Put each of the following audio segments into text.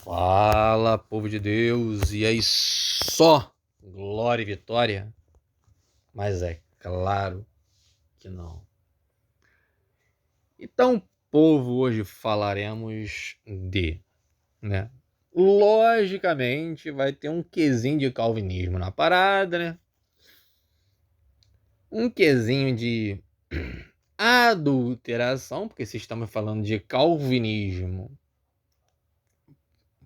Fala, povo de Deus, e aí só glória e vitória? Mas é claro que não. Então, povo, hoje falaremos né? Logicamente vai ter um quesinho de calvinismo na parada, né? Um quesinho de adulteração, porque se estamos falando de calvinismo,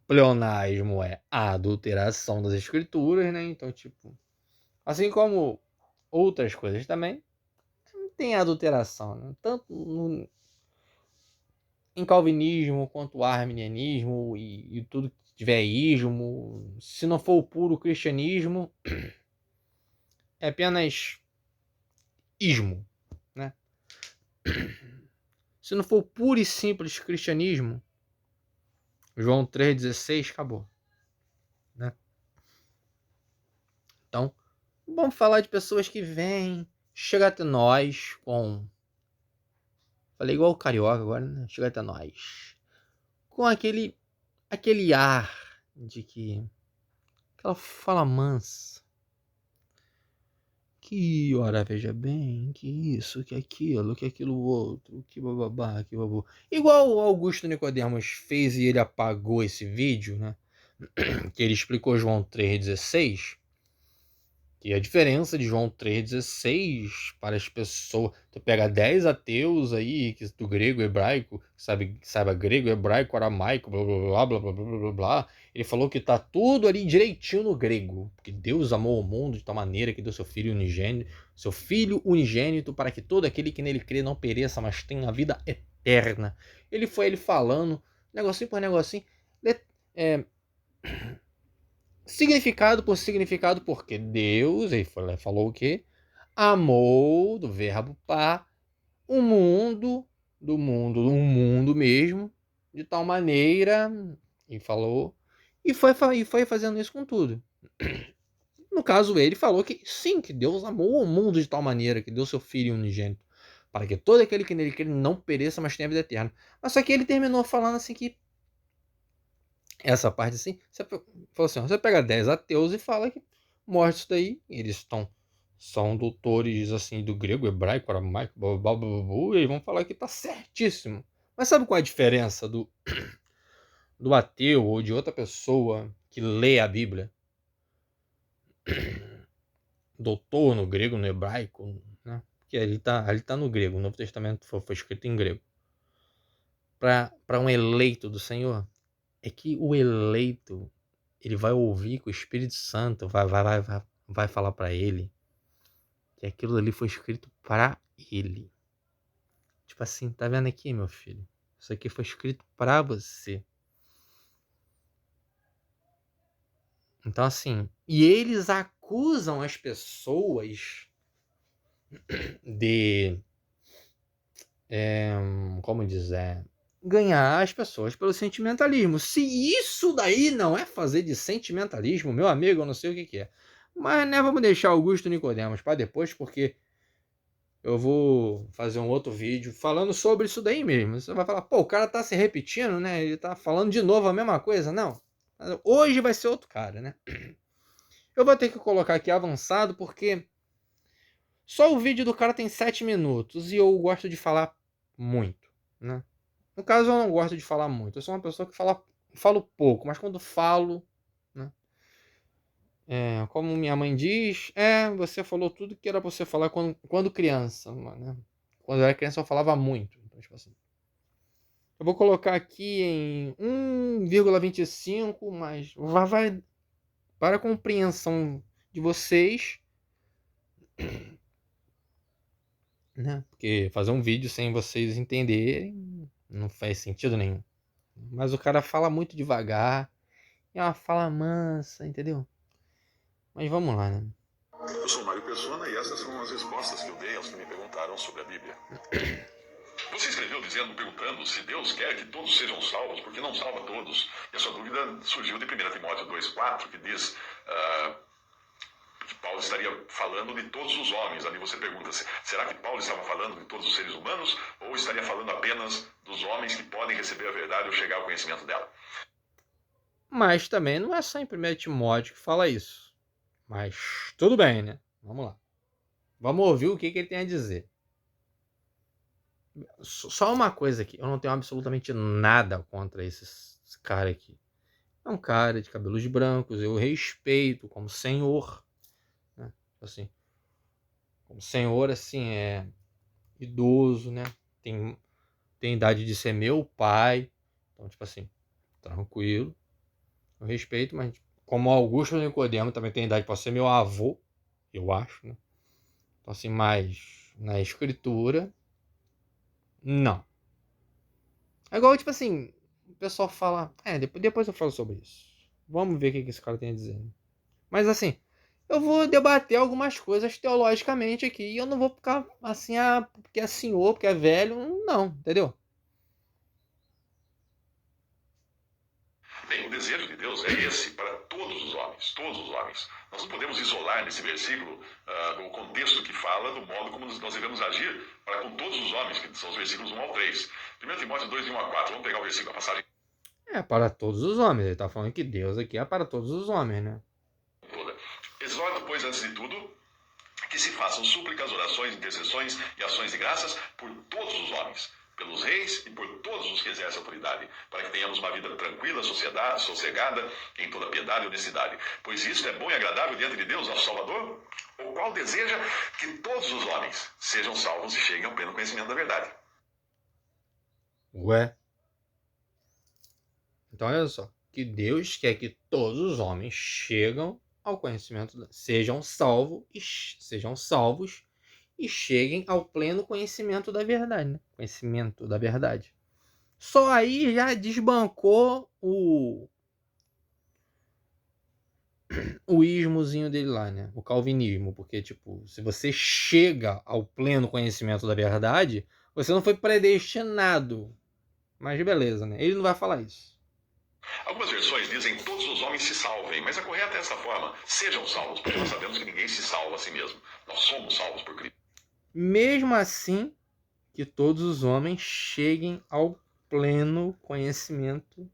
pleonasmo é a adulteração das escrituras, né? Então, tipo, assim como outras coisas também, tem adulteração, né? Tanto em calvinismo quanto arminianismo e tudo que tiver ismo. Se não for o puro cristianismo, é apenas ismo, né? Se não for puro e simples cristianismo, João 3,16, acabou, né? Então, vamos falar de pessoas que vêm, chega até nós com... Falei igual o carioca agora, né? Chega até nós. Com aquele ar de que... Aquela fala mansa. Que, ora, veja bem, que isso, que aquilo, que aquilo outro, que bababá, que babô. Igual o Augusto Nicodemos fez e ele apagou esse vídeo, né? Que ele explicou João 3,16. E a diferença de João 3,16 para as pessoas... Tu pega 10 ateus aí, que do grego, hebraico, que saiba grego, hebraico, aramaico, blá blá blá blá blá blá blá blá. Ele falou que tá tudo ali direitinho no grego. Porque Deus amou o mundo de tal maneira que deu seu filho unigênito, para que todo aquele que nele crê não pereça, mas tenha a vida eterna. Ele falando, negocinho por negocinho, é, significado por significado, porque Deus, ele falou o quê? Amou, do verbo pá, o mundo, um mundo mesmo, de tal maneira, e falou, e foi fazendo isso com tudo. No caso, ele falou que sim, que Deus amou o mundo de tal maneira, que deu seu Filho unigênito, para que todo aquele que nele crê não pereça, mas tenha vida eterna. Mas só que ele terminou falando assim que essa parte assim, falou assim, você pega 10 ateus e fala que morre isso daí, eles são doutores assim do grego, hebraico, aramaico, blá, blá, blá, blá, blá, e eles vão falar que tá certíssimo. Mas sabe qual é a diferença do ateu ou de outra pessoa que lê a Bíblia? Doutor no grego, no hebraico, né? Porque ali tá no grego, o Novo Testamento foi escrito em grego. Para um eleito do Senhor, é que o eleito ele vai ouvir que o Espírito Santo vai falar para ele que aquilo ali foi escrito para ele. Tipo assim, tá vendo aqui, meu filho? Isso aqui foi escrito para você. Então, assim, e eles acusam as pessoas de, como dizer, ganhar as pessoas pelo sentimentalismo. Se isso daí não é fazer de sentimentalismo, meu amigo, eu não sei o que é. Mas, né, vamos deixar Augusto Nicodemos para depois, porque eu vou fazer um outro vídeo falando sobre isso daí mesmo. Você vai falar, pô, o cara tá se repetindo, né? Ele tá falando de novo a mesma coisa. Não. Hoje vai ser outro cara, né? Eu vou ter que colocar aqui avançado, porque só o vídeo do cara tem 7 minutos e eu gosto de falar muito, né? No caso, eu não gosto de falar muito. Eu sou uma pessoa que falo pouco, mas quando falo, né? Como minha mãe diz, você falou tudo que era pra você falar quando criança, né? Quando eu era criança eu falava muito. Então, tipo assim, eu vou colocar aqui em 1,25, mas vai para a compreensão de vocês, né? Porque fazer um vídeo sem vocês entenderem não faz sentido nenhum. Mas o cara fala muito devagar, é uma fala mansa, entendeu? Mas vamos lá, né? Eu sou Mário Persona e essas são as respostas que eu dei aos que me perguntaram sobre a Bíblia. Você escreveu perguntando se Deus quer que todos sejam salvos, porque não salva todos. E a sua dúvida surgiu de 1 Timóteo 2,4, que diz que Paulo estaria falando de todos os homens. Ali você pergunta, será que Paulo estava falando de todos os seres humanos, ou estaria falando apenas dos homens que podem receber a verdade ou chegar ao conhecimento dela? Mas também não é só em 1 Timóteo que fala isso. Mas tudo bem, né? Vamos lá. Vamos ouvir o que ele tem a dizer. Só uma coisa aqui. Eu não tenho absolutamente nada contra esse cara aqui. É um cara de cabelos brancos. Eu respeito como senhor. Né? Assim, como senhor, assim, é idoso, né? Tem idade de ser meu pai. Então, tipo assim, tranquilo. Eu respeito, mas como Augusto Nicodemo também tem idade para ser meu avô, eu acho, né? Então, assim, mas na escritura, não. É igual, tipo assim, o pessoal fala, depois eu falo sobre isso. Vamos ver o que esse cara tem a dizer. Mas assim, eu vou debater algumas coisas teologicamente aqui e eu não vou ficar assim, porque é senhor, porque é velho, não, entendeu? Bem, o desejo de Deus é esse para todos os homens, todos os homens. Nós não podemos isolar nesse versículo o contexto que fala do modo como nós devemos agir para com todos os homens, que são os versículos 1 ao 3. 1 Timóteo 2, de 1 a 4, vamos pegar o versículo, a passagem É para todos os homens. Ele está falando que Deus aqui é para todos os homens, né? toda. Exorta, pois, antes de tudo, que se façam súplicas, orações, intercessões e ações de graças por todos os homens, pelos reis e por todos os que exercem autoridade, para que tenhamos uma vida tranquila, sossegada, em toda piedade e honestidade. Pois isto é bom e agradável diante de Deus, nosso Salvador, o qual deseja que todos os homens sejam salvos e cheguem ao pleno conhecimento da verdade. Ué? Então, olha só. Que Deus quer que todos os homens chegam ao conhecimento, sejam salvos e cheguem ao pleno conhecimento da verdade, né? Conhecimento da verdade. Só aí já desbancou o ismozinho dele lá, né? O calvinismo, porque tipo, se você chega ao pleno conhecimento da verdade, você não foi predestinado. Mas beleza, né? Ele não vai falar isso. Algumas versões dizem todos os homens se salvem, mas a correta é essa forma: sejam salvos, porque nós sabemos que ninguém se salva a si mesmo. Nós somos salvos por Cristo. Mesmo assim, que todos os homens cheguem ao pleno conhecimento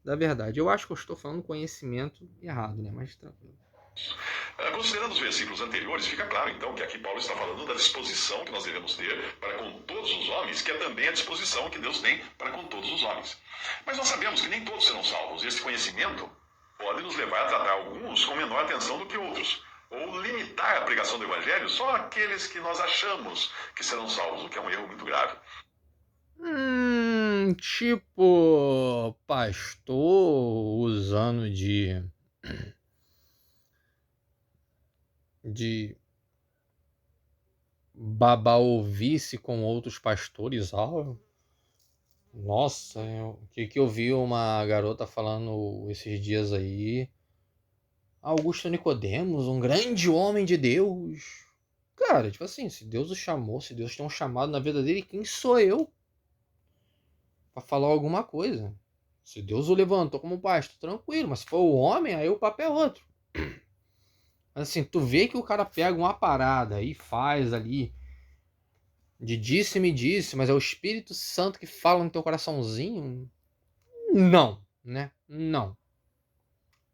da verdade. Eu acho que eu estou falando conhecimento errado, né? Mas tranquilo. Considerando os versículos anteriores, fica claro então que aqui Paulo está falando da disposição que nós devemos ter para com todos os homens, que é também a disposição que Deus tem para com todos os homens. Mas nós sabemos que nem todos serão salvos, e esse conhecimento pode nos levar a tratar alguns com menor atenção do que outros, ou limitar a pregação do Evangelho só àqueles que nós achamos que serão salvos, o que é um erro muito grave. Tipo, pastor usando de babaovice com outros pastores. Nossa, o que eu vi uma garota falando esses dias aí. Augusto Nicodemos, um grande homem de Deus. Cara, tipo assim, se Deus o chamou, se Deus tem um chamado na vida dele, quem sou eu pra falar alguma coisa? Se Deus o levantou como pastor, tranquilo, mas se for o homem, aí o papo é outro. Mas assim, tu vê que o cara pega uma parada e faz ali de disse-me disse, mas é o Espírito Santo que fala no teu coraçãozinho? Não, né? Não.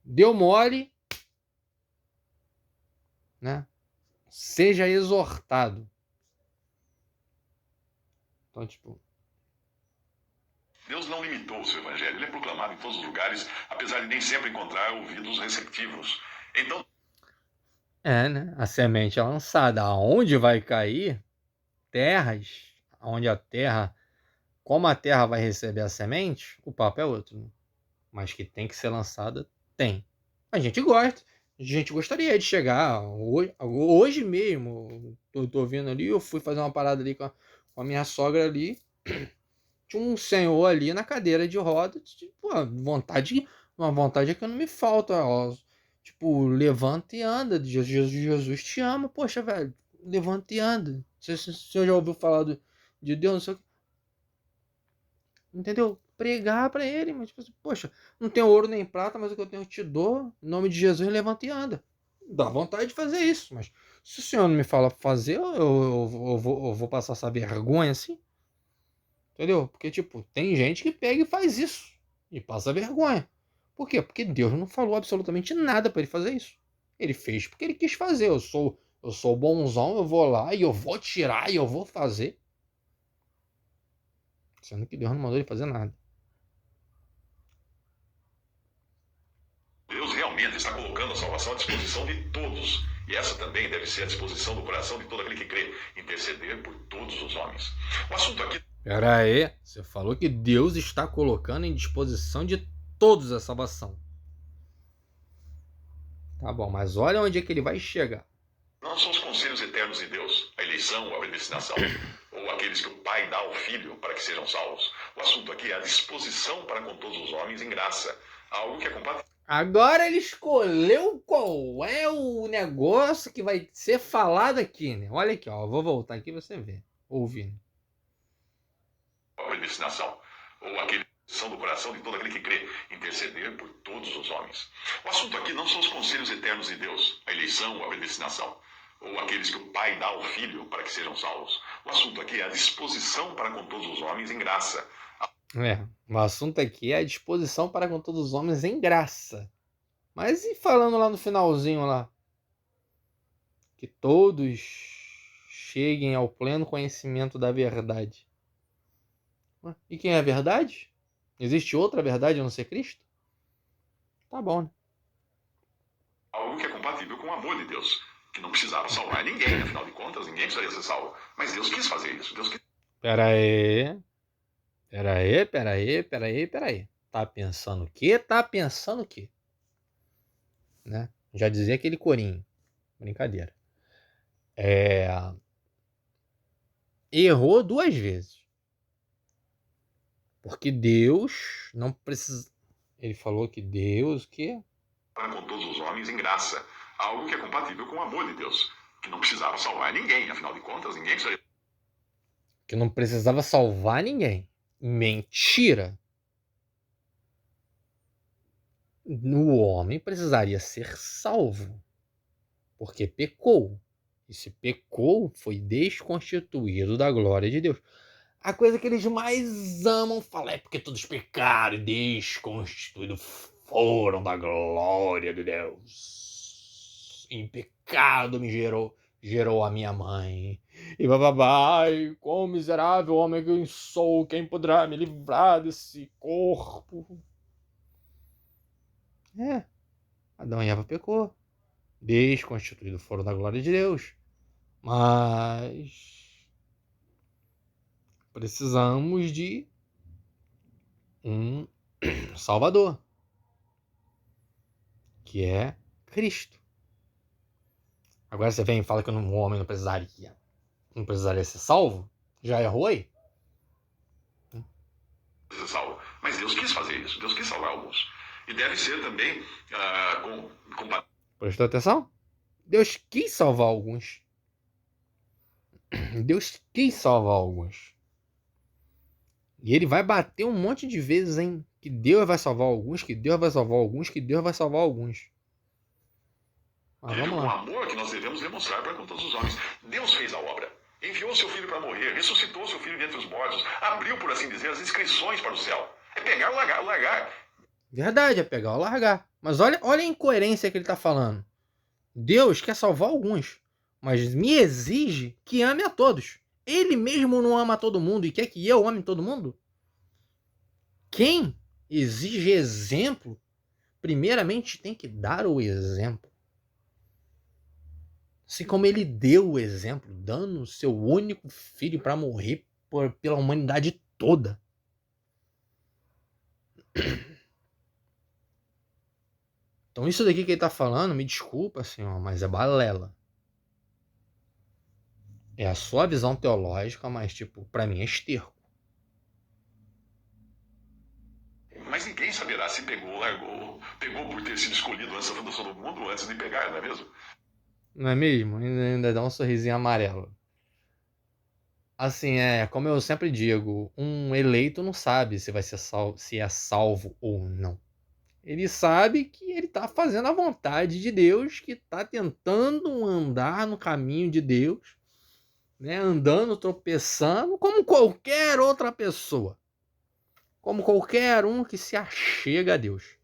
Deu mole, né? Seja exortado. Então, tipo, Deus não limitou o seu Evangelho, ele é proclamado em todos os lugares, apesar de nem sempre encontrar ouvidos receptivos. Então, né? A semente é lançada. Aonde vai cair? Terras, onde a terra, como a terra vai receber a semente, o papo é outro, né? Mas que tem que ser lançada, tem. A gente gosta, a gente gostaria de chegar hoje mesmo. Tô vendo ali, eu fui fazer uma parada ali com a minha sogra ali. Tinha um senhor ali na cadeira de roda, tipo, uma vontade que não me falta, ó. Tipo, levanta e anda, Jesus te ama, poxa, velho, levanta e anda. Você já ouviu falar de Deus, não sei o que, entendeu? Pregar pra ele, mas tipo assim, poxa, não tenho ouro nem prata, mas o que eu tenho eu te dou, em nome de Jesus, levanta e anda. Dá vontade de fazer isso, mas se o senhor não me fala pra fazer, eu vou passar essa vergonha assim. Entendeu? Porque, tipo, tem gente que pega e faz isso. e passa vergonha. Por quê? Porque Deus não falou absolutamente nada para ele fazer isso. Ele fez porque ele quis fazer. Eu sou bonzão, eu vou lá e eu vou tirar e eu vou fazer. Sendo que Deus não mandou ele fazer nada. Deus realmente está colocando a salvação à disposição de todos. E essa também deve ser a disposição do coração de todo aquele que crê, interceder por todos os homens. O assunto aqui... Pera aí, você falou que Deus está colocando em disposição de todos a salvação. Tá bom, mas olha onde é que ele vai chegar. Não são os conselhos eternos de Deus, a eleição, a predestinação, ou aqueles que o Pai dá ao Filho para que sejam salvos. O assunto aqui é a disposição para com todos os homens em graça, algo que é compatível. Agora ele escolheu qual é o negócio que vai ser falado aqui, né? Olha aqui, ó, eu vou voltar aqui pra você ver, ouvindo. A predestinação, ou aquele são do coração de todo aquele que crê, interceder por todos os homens. O assunto aqui não são os conselhos eternos de Deus, a eleição, a predestinação, ou aqueles que o Pai dá ao Filho para que sejam salvos. O assunto aqui é a disposição para com todos os homens em graça. O assunto aqui é a disposição para com todos os homens em graça. Mas e falando lá no finalzinho lá? Que todos cheguem ao pleno conhecimento da verdade. E quem é a verdade? Existe outra verdade a não ser Cristo? Tá bom, né? Algo que é compatível com o amor de Deus, que não precisava salvar ninguém, afinal de contas, ninguém precisaria ser salvo. Mas Deus quis fazer isso. Deus quis... Pera aí. Tá pensando o quê? Né? Já dizia aquele corinho. Brincadeira. Errou 2 vezes. Porque Deus não precisa... Ele falou que Deus... que para com todos os homens em graça, algo que é compatível com o amor de Deus, que não precisava salvar ninguém, afinal de contas, ninguém precisaria... Que não precisava salvar ninguém. Mentira! O homem precisaria ser salvo. Porque pecou. E se pecou, foi desconstituído da glória de Deus. A coisa que eles mais amam falar é porque todos pecaram e desconstituídos foram da glória de Deus. Em pecado me gerou a minha mãe. E bababá, quão miserável homem que eu sou, quem poderá me livrar desse corpo? Adão e Eva pecou. Desconstituídos foram da glória de Deus. Mas precisamos de um Salvador, que é Cristo. Agora você vem e fala que um homem não precisaria ser salvo? Já errou aí? Ser salvo. Mas Deus quis fazer isso, Deus quis salvar alguns. E deve ser também Prestou atenção? Deus quis salvar alguns. Deus quis salvar alguns. E ele vai bater um monte de vezes em que Deus vai salvar alguns, que Deus vai salvar alguns, que Deus vai salvar alguns. Mas vamos lá. O amor que nós devemos demonstrar para com todos os homens. Deus fez a obra. Enviou seu filho para morrer, ressuscitou seu filho dentre os mortos, abriu, por assim dizer, as inscrições para o céu. É pegar ou largar. Verdade, é pegar ou largar. Mas olha a incoerência que ele está falando. Deus quer salvar alguns, mas me exige que ame a todos. Ele mesmo não ama todo mundo e quer que eu ame todo mundo? Quem exige exemplo, primeiramente tem que dar o exemplo. Assim como ele deu o exemplo, dando o seu único filho para morrer pela humanidade toda. Então isso daqui que ele está falando, me desculpa, senhor, mas é balela. É a sua visão teológica, mas, tipo, pra mim é esterco. Mas ninguém saberá se pegou ou largou. Pegou por ter sido escolhido antes da fundação do mundo, antes de pegar, não é mesmo? Não é mesmo? Ainda dá um sorrisinho amarelo. Assim, como eu sempre digo, um eleito não sabe se vai ser se é salvo ou não. Ele sabe que ele está fazendo a vontade de Deus, que está tentando andar no caminho de Deus, né? Andando, tropeçando, como qualquer outra pessoa. como qualquer um que se achega a Deus.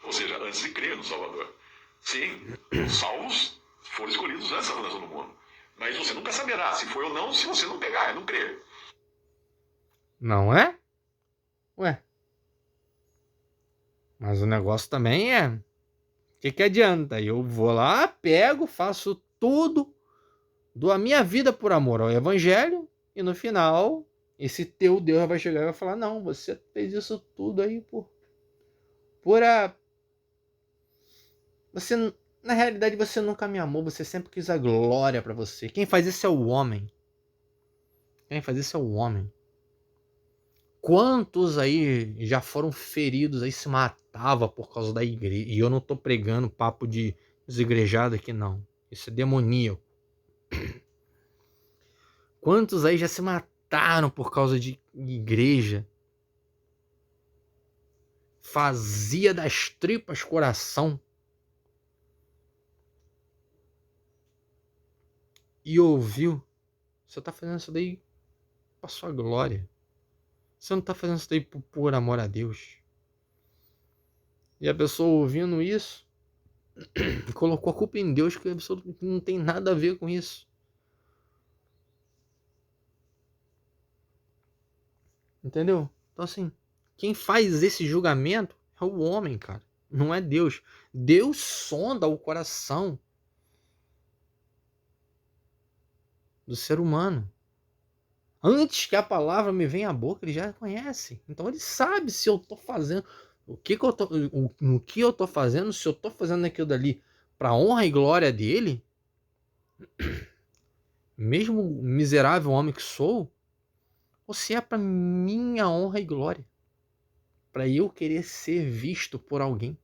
Ou seja, antes de crer no Salvador. Sim, os salvos foram escolhidos antes da fundação do mundo. Mas você nunca saberá se foi ou não se você não pegar, não crer. Não é? Ué. Mas o negócio também é... O que adianta? Eu vou lá, pego, faço tudo, dou a minha vida por amor ao Evangelho, e no final, esse teu Deus vai chegar e vai falar, não, você fez isso tudo aí por a... Você, na realidade, você nunca me amou, você sempre quis a glória pra você. Quem faz isso é o homem. Quem faz isso é o homem. Quantos aí já foram feridos, aí se matava por causa da igreja. E eu não tô pregando papo de desigrejado aqui, não. Isso é demoníaco. Quantos aí já se mataram por causa de igreja? Fazia das tripas coração. E ouviu. Você tá fazendo isso daí pra sua glória. Você não tá fazendo isso daí por amor a Deus. E a pessoa ouvindo isso, colocou a culpa em Deus, que absolutamente não tem nada a ver com isso. Entendeu? Então assim, quem faz esse julgamento é o homem, cara. Não é Deus. Deus sonda o coração do ser humano. Antes que a palavra me venha à boca, ele já conhece. Então ele sabe se eu tô fazendo no que eu tô fazendo, se eu tô fazendo aquilo dali para honra e glória dele, mesmo miserável homem que sou, ou se é para minha honra e glória, para eu querer ser visto por alguém.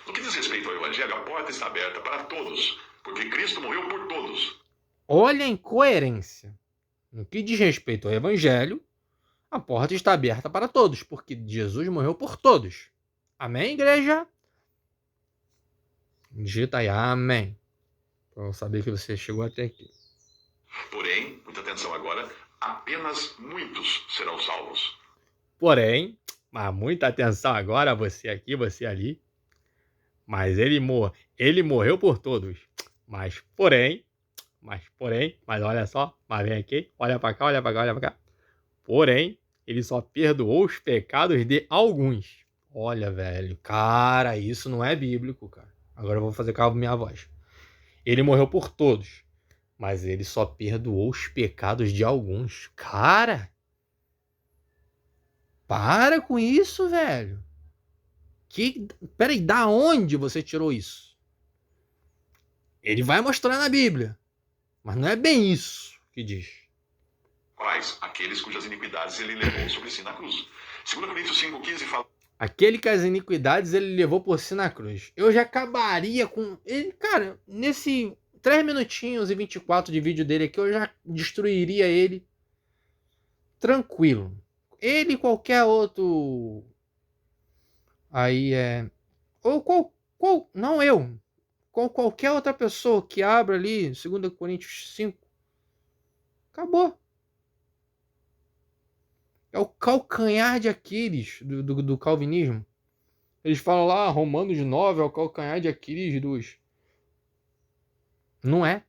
No que diz respeito ao Evangelho, a porta está aberta para todos, porque Cristo morreu por todos. Olha a incoerência. No que diz respeito ao Evangelho, a porta está aberta para todos, porque Jesus morreu por todos. Amém, igreja? Digita aí, amém. Para eu saber que você chegou até aqui. Porém, muita atenção agora, apenas muitos serão salvos. Porém, mas muita atenção agora, você aqui, você ali. Mas ele morreu por todos. Mas olha só, mas vem aqui, olha para cá, olha para cá, olha para cá. Porém, ele só perdoou os pecados de alguns. Olha, velho, cara, isso não é bíblico, cara. Agora eu vou fazer calma minha voz. Ele morreu por todos, mas ele só perdoou os pecados de alguns. Cara, para com isso, velho. Peraí, da onde você tirou isso? Ele vai mostrar na Bíblia, mas não é bem isso que diz. Quais? Aqueles cujas iniquidades ele levou sobre si na cruz. 2 Coríntios 5,15 fala... Aquele que as iniquidades ele levou por si na cruz. Eu já acabaria com... Ele, cara, nesse 3 minutinhos e 24 de vídeo dele aqui, eu já destruiria ele tranquilo. Ele e qualquer outro... Aí é... Ou não eu. Qualquer outra pessoa que abra ali 2 Coríntios 5. Acabou. É o calcanhar de Aquiles do calvinismo. Eles falam lá, Romanos 9 é o calcanhar de Aquiles dos... Não é.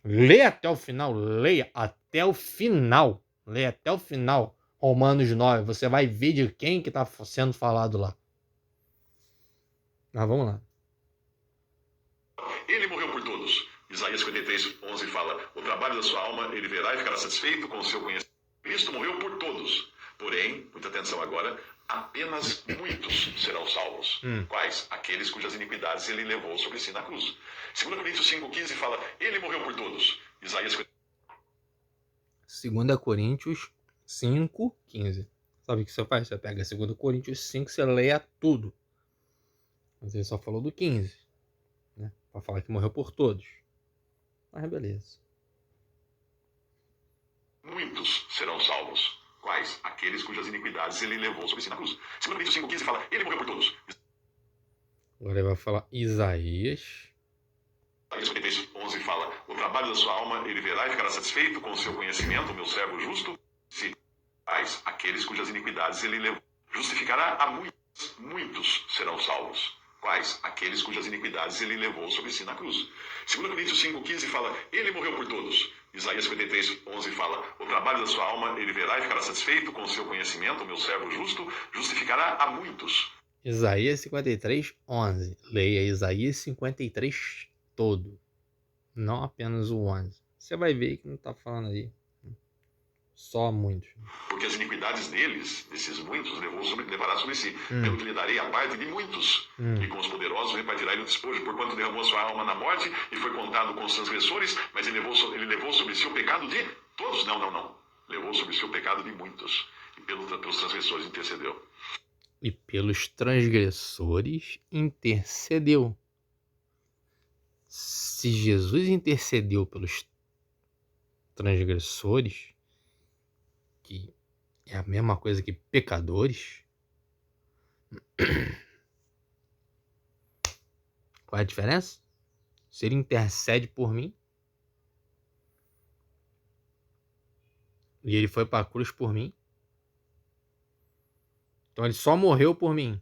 Lê até o final. Leia até o final. Leia até o final. Romanos 9. Você vai ver de quem que está sendo falado lá. Mas vamos lá. Ele morreu por todos. Isaías 53:11 fala: o trabalho da sua alma ele verá e ficará satisfeito com o seu conhecimento. Cristo morreu por todos. Porém, muita atenção agora, apenas muitos serão salvos. Quais? Aqueles cujas iniquidades ele levou sobre si na cruz. 2 Coríntios 5,15 fala: ele morreu por todos. Isaías 2 Coríntios 5,15. Sabe o que você faz? Você pega 2 Coríntios 5, você leia tudo. Mas ele só falou do 15. Né? Para falar que morreu por todos. Mas beleza. Muitos serão salvos. Quais? Aqueles cujas iniquidades ele levou sobre si na cruz. 2 Coríntios 5,15 fala: ele morreu por todos. Agora ele vai falar Isaías. Isaías 53:11 fala: o trabalho da sua alma ele verá e ficará satisfeito com o seu conhecimento, o meu servo justo, se faz aqueles cujas iniquidades ele levou. Justificará a muitos, muitos serão salvos. Quais? Aqueles cujas iniquidades ele levou sobre si na cruz. 2 Coríntios 5,15 fala, ele morreu por todos. Isaías 53,11 fala, o trabalho da sua alma ele verá e ficará satisfeito com o seu conhecimento, o meu servo justo, justificará a muitos. Isaías 53:11. Leia Isaías 53 todo, não apenas o 11. Você vai ver que não está falando aí só muitos. Porque as iniquidades deles, desses muitos, levará sobre si. Pelo que lhe darei a parte de muitos. E com os poderosos repartirá ele o despojo, porquanto derramou a sua alma na morte e foi contado com os transgressores, mas ele levou sobre si o pecado de todos. Não. Levou sobre si o pecado de muitos. E pelos transgressores intercedeu. E pelos transgressores intercedeu. Se Jesus intercedeu pelos transgressores, que é a mesma coisa que pecadores, qual é a diferença? Se ele intercede por mim e ele foi para a cruz por mim, então ele só morreu por mim.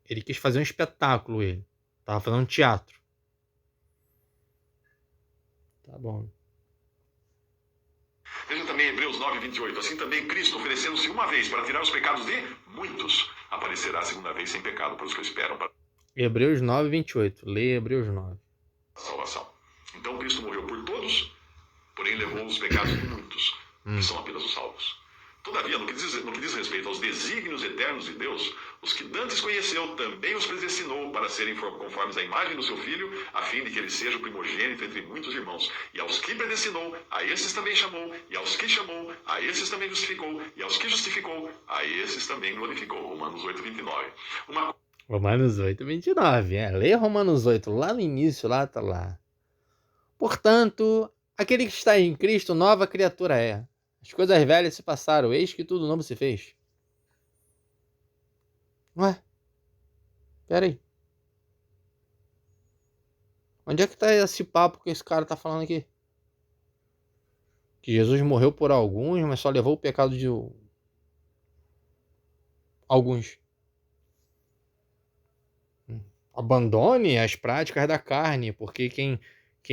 Ele quis fazer um espetáculo, ele estava fazendo um teatro. Tá bom. Veja também Hebreus 9:28. Assim também Cristo, oferecendo-se uma vez para tirar os pecados de muitos, aparecerá a segunda vez sem pecado para os que esperam para Hebreus 9:28. Leia Hebreus 9. a salvação. Então Cristo morreu por todos, porém levou os pecados de muitos, que são apenas os salvos. Todavia, no que diz respeito aos desígnios eternos de Deus, os que dantes conheceu também os predestinou para serem conformes à imagem do seu Filho, a fim de que ele seja o primogênito entre muitos irmãos. E aos que predestinou, a esses também chamou, e aos que chamou, a esses também justificou, e aos que justificou, a esses também glorificou. Romanos 8:29. Romanos 8:29. Lê Romanos 8, lá no início, lá tá lá. Portanto, aquele que está em Cristo, nova criatura é. As coisas velhas se passaram, eis que tudo novo se fez. Ué? Pera aí. Onde é que tá esse papo que esse cara tá falando aqui? Que Jesus morreu por alguns, mas só levou o pecado de alguns. Abandone as práticas da carne, porque quem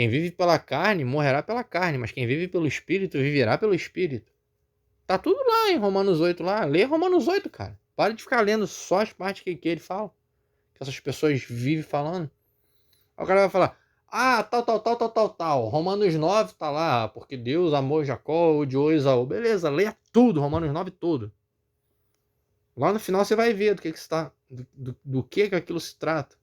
vive pela carne morrerá pela carne, mas quem vive pelo Espírito viverá pelo Espírito. Tá tudo lá em Romanos 8 lá. Lê Romanos 8, cara. Para de ficar lendo só as partes que ele fala. Que essas pessoas vivem falando. Aí o cara vai falar, tal. Romanos 9 tá lá, porque Deus amou Jacó, odiou Esaú. Beleza, lê tudo, Romanos 9 tudo. Lá no final você vai ver do que está, do que aquilo se trata.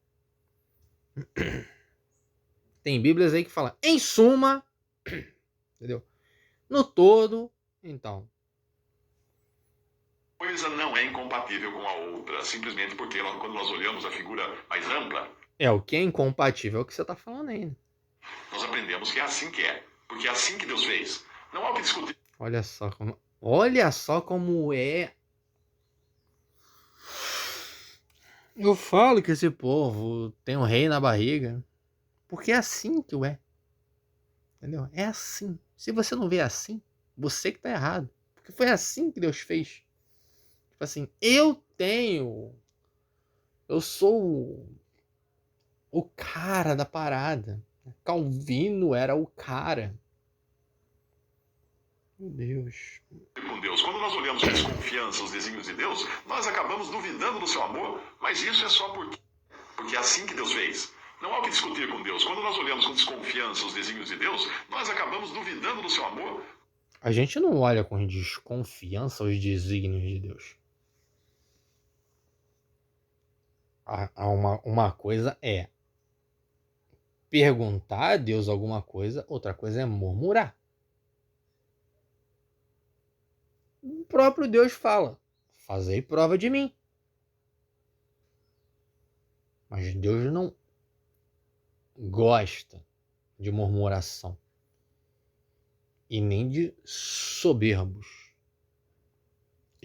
Tem Bíblias aí que falam, em suma, entendeu? No todo, então. Coisa não é incompatível com a outra, simplesmente porque quando nós olhamos a figura mais ampla, o que é incompatível é o que você está falando aí. Né? Nós aprendemos que é assim que é, porque é assim que Deus fez. Não há o que discutir. Olha só como é. Eu falo que esse povo tem um rei na barriga, porque é assim que é. Entendeu? É assim. Se você não vê assim, você que tá errado. Porque foi assim que Deus fez. Tipo assim, eu sou o cara da parada. Calvino era o cara. Meu Deus. Com Deus. Quando nós olhamos com desconfiança os desígnios de Deus, nós acabamos duvidando do seu amor, mas isso é só porque é assim que Deus fez. Não há o que discutir com Deus. Quando nós olhamos com desconfiança os desígnios de Deus, nós acabamos duvidando do seu amor. A gente não olha com desconfiança os desígnios de Deus. Uma coisa é perguntar a Deus alguma coisa, outra coisa é murmurar. O próprio Deus fala, fazei prova de mim. Mas Deus não gosta de murmuração e nem de soberbos.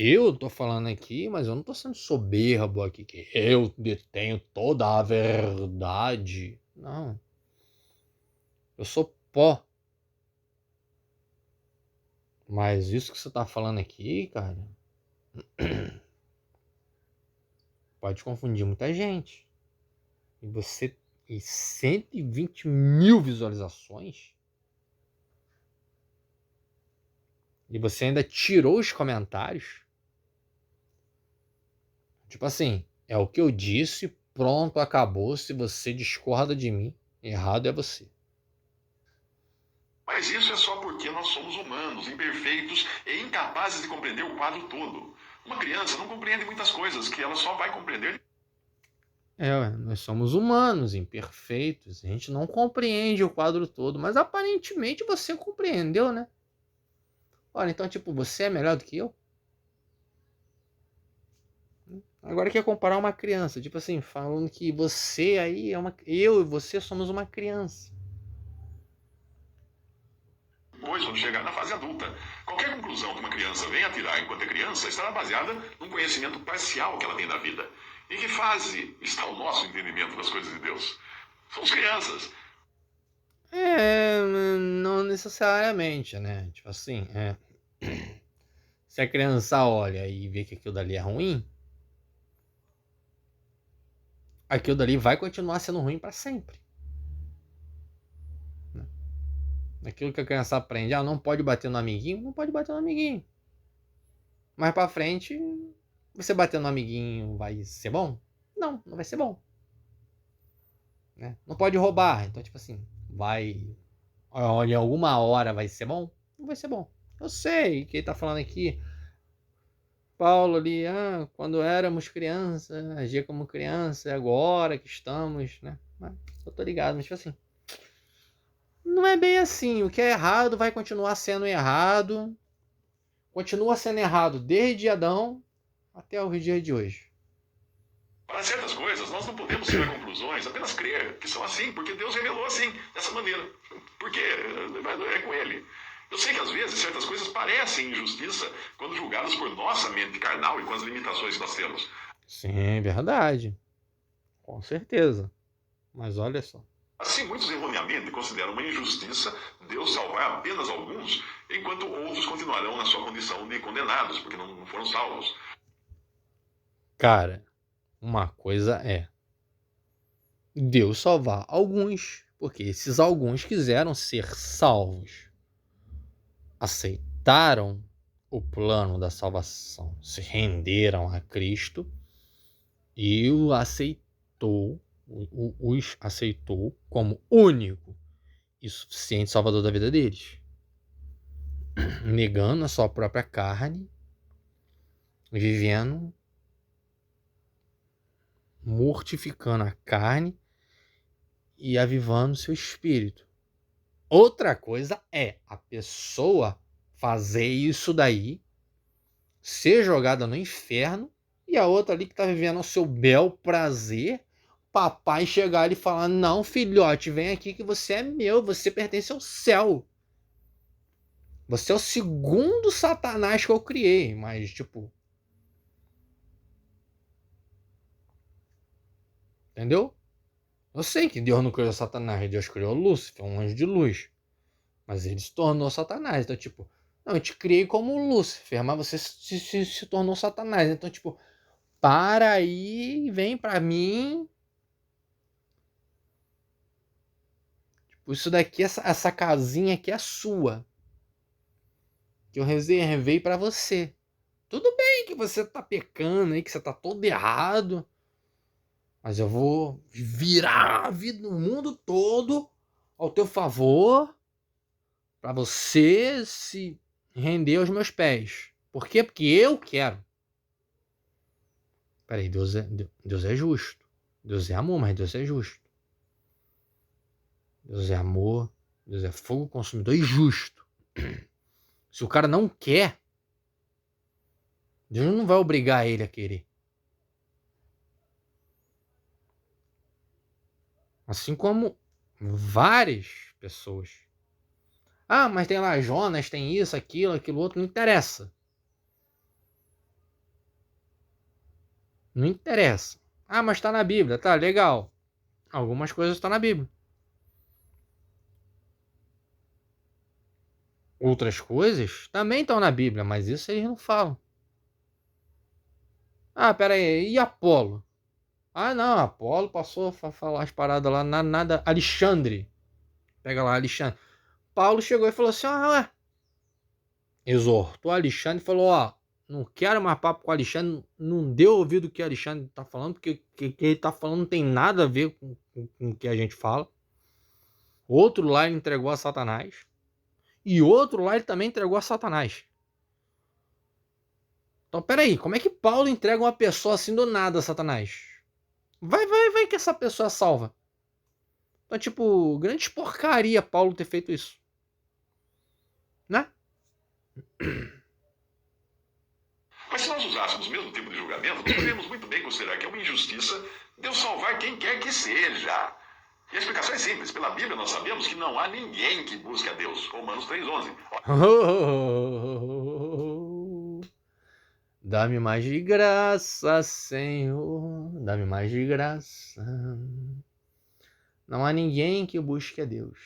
Eu tô falando aqui, mas eu não tô sendo soberbo aqui, que eu detenho toda a verdade. Não. Eu sou pó. Mas isso que você tá falando aqui, cara, pode confundir muita gente. E você... E 120 mil visualizações? E você ainda tirou os comentários? Tipo assim, é o que eu disse, pronto, acabou. Se você discorda de mim, errado é você. Mas isso é só porque nós somos humanos, imperfeitos e incapazes de compreender o quadro todo. Uma criança não compreende muitas coisas que ela só vai compreender. Nós somos humanos, imperfeitos. A gente não compreende o quadro todo, mas aparentemente você compreendeu, né? Olha, então, tipo, você é melhor do que eu? Agora quer comparar uma criança, tipo assim, falando que você aí é uma... Eu e você somos uma criança. Pois, quando chegar na fase adulta, qualquer conclusão que uma criança venha a tirar enquanto é criança estará baseada num conhecimento parcial que ela tem da vida. Em que fase está o nosso entendimento das coisas de Deus? Somos crianças. Não necessariamente, né? Tipo assim, se a criança olha e vê que aquilo dali é ruim, aquilo dali vai continuar sendo ruim para sempre. Né? Aquilo que a criança aprende, não pode bater no amiguinho, não pode bater no amiguinho. Mais para frente, você bater no amiguinho vai ser bom? Não, não vai ser bom. Né? Não pode roubar, então tipo assim, vai... Olha, em alguma hora vai ser bom? Não vai ser bom. Eu sei que ele tá falando aqui, Paulo ali, quando éramos crianças, agia como criança, agora que estamos, né? Mas eu tô ligado, mas tipo assim, não é bem assim. O que é errado vai continuar sendo errado. Continua sendo errado desde Adão até o dia de hoje. Para certas coisas, nós não podemos tirar conclusões, apenas crer que são assim, porque Deus revelou assim, dessa maneira. Porque é com Ele. Eu sei que às vezes certas coisas parecem injustiça quando julgadas por nossa mente carnal e com as limitações que nós temos. Sim, é verdade. Com certeza. Mas olha só. Assim, muitos erroneamente consideram uma injustiça Deus salvar apenas alguns, enquanto outros continuarão na sua condição de condenados, porque não foram salvos. Cara, uma coisa é Deus salvar alguns, porque esses alguns quiseram ser salvos. Aceitaram o plano da salvação, se renderam a Cristo e os aceitou como único e suficiente salvador da vida deles, negando a sua própria carne, vivendo, mortificando a carne e avivando seu espírito. Outra coisa é a pessoa fazer isso daí, ser jogada no inferno, e a outra ali que tá vivendo o seu bel prazer, papai chegar ali e falar: não, filhote, vem aqui que você é meu, você pertence ao céu. Você é o segundo Satanás que eu criei, mas tipo... Entendeu? Eu sei que Deus não criou Satanás, Deus criou Lúcifer, um anjo de luz. Mas ele se tornou Satanás. Então, tipo, não, eu te criei como Lúcifer, mas você se tornou Satanás. Então, tipo, para aí, vem pra mim. Tipo, isso daqui, essa casinha aqui é sua. Que eu reservei pra você. Tudo bem que você tá pecando aí, que você tá todo errado. Mas eu vou virar a vida no mundo todo ao teu favor, para você se render aos meus pés. Por quê? Porque eu quero. Peraí, Deus é justo. Deus é amor, mas Deus é justo. Deus é amor, Deus é fogo consumidor e justo. Se o cara não quer, Deus não vai obrigar ele a querer. Assim como várias pessoas. Mas tem lá Jonas, tem isso, aquilo outro. Não interessa. Não interessa. Mas tá na Bíblia. Tá, legal. Algumas coisas estão na Bíblia. outras coisas também estão na Bíblia, mas isso eles não falam. Ah, pera aí, e Apolo? Ah, não, Apolo passou a falar as paradas lá, nada. Alexandre. Pega lá, Alexandre. Paulo chegou e falou assim: ué. Exortou Alexandre e falou: ó, não quero mais papo com o Alexandre. Não deu ouvido o que o Alexandre tá falando, porque o que ele tá falando não tem nada a ver com o que a gente fala. Outro lá ele entregou a Satanás. E outro lá ele também entregou a Satanás. Então, peraí, como é que Paulo entrega uma pessoa assim do nada a Satanás? Vai que essa pessoa é salva. Então, tipo, grande porcaria Paulo ter feito isso. Né? Mas se nós usássemos o mesmo tipo de julgamento, nós poderíamos muito bem considerar que é uma injustiça Deus salvar quem quer que seja. E a explicação é simples. Pela Bíblia nós sabemos que não há ninguém que busque a Deus. Romanos 3,11. Dá-me mais de graça, Senhor. Dá-me mais de graça. Não há ninguém que busque a Deus.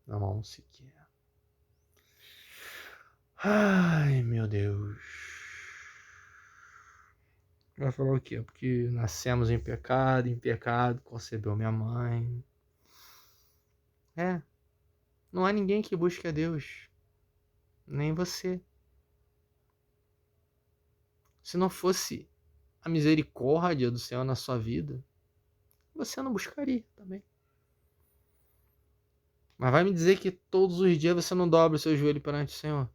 Não há um sequer. Ai, meu Deus. Vai falar o quê? Porque nascemos em pecado concebeu minha mãe. Não há ninguém que busque a Deus. Nem você. Se não fosse a misericórdia do Senhor na sua vida, você não buscaria também. Mas vai me dizer que todos os dias você não dobra o seu joelho perante o Senhor.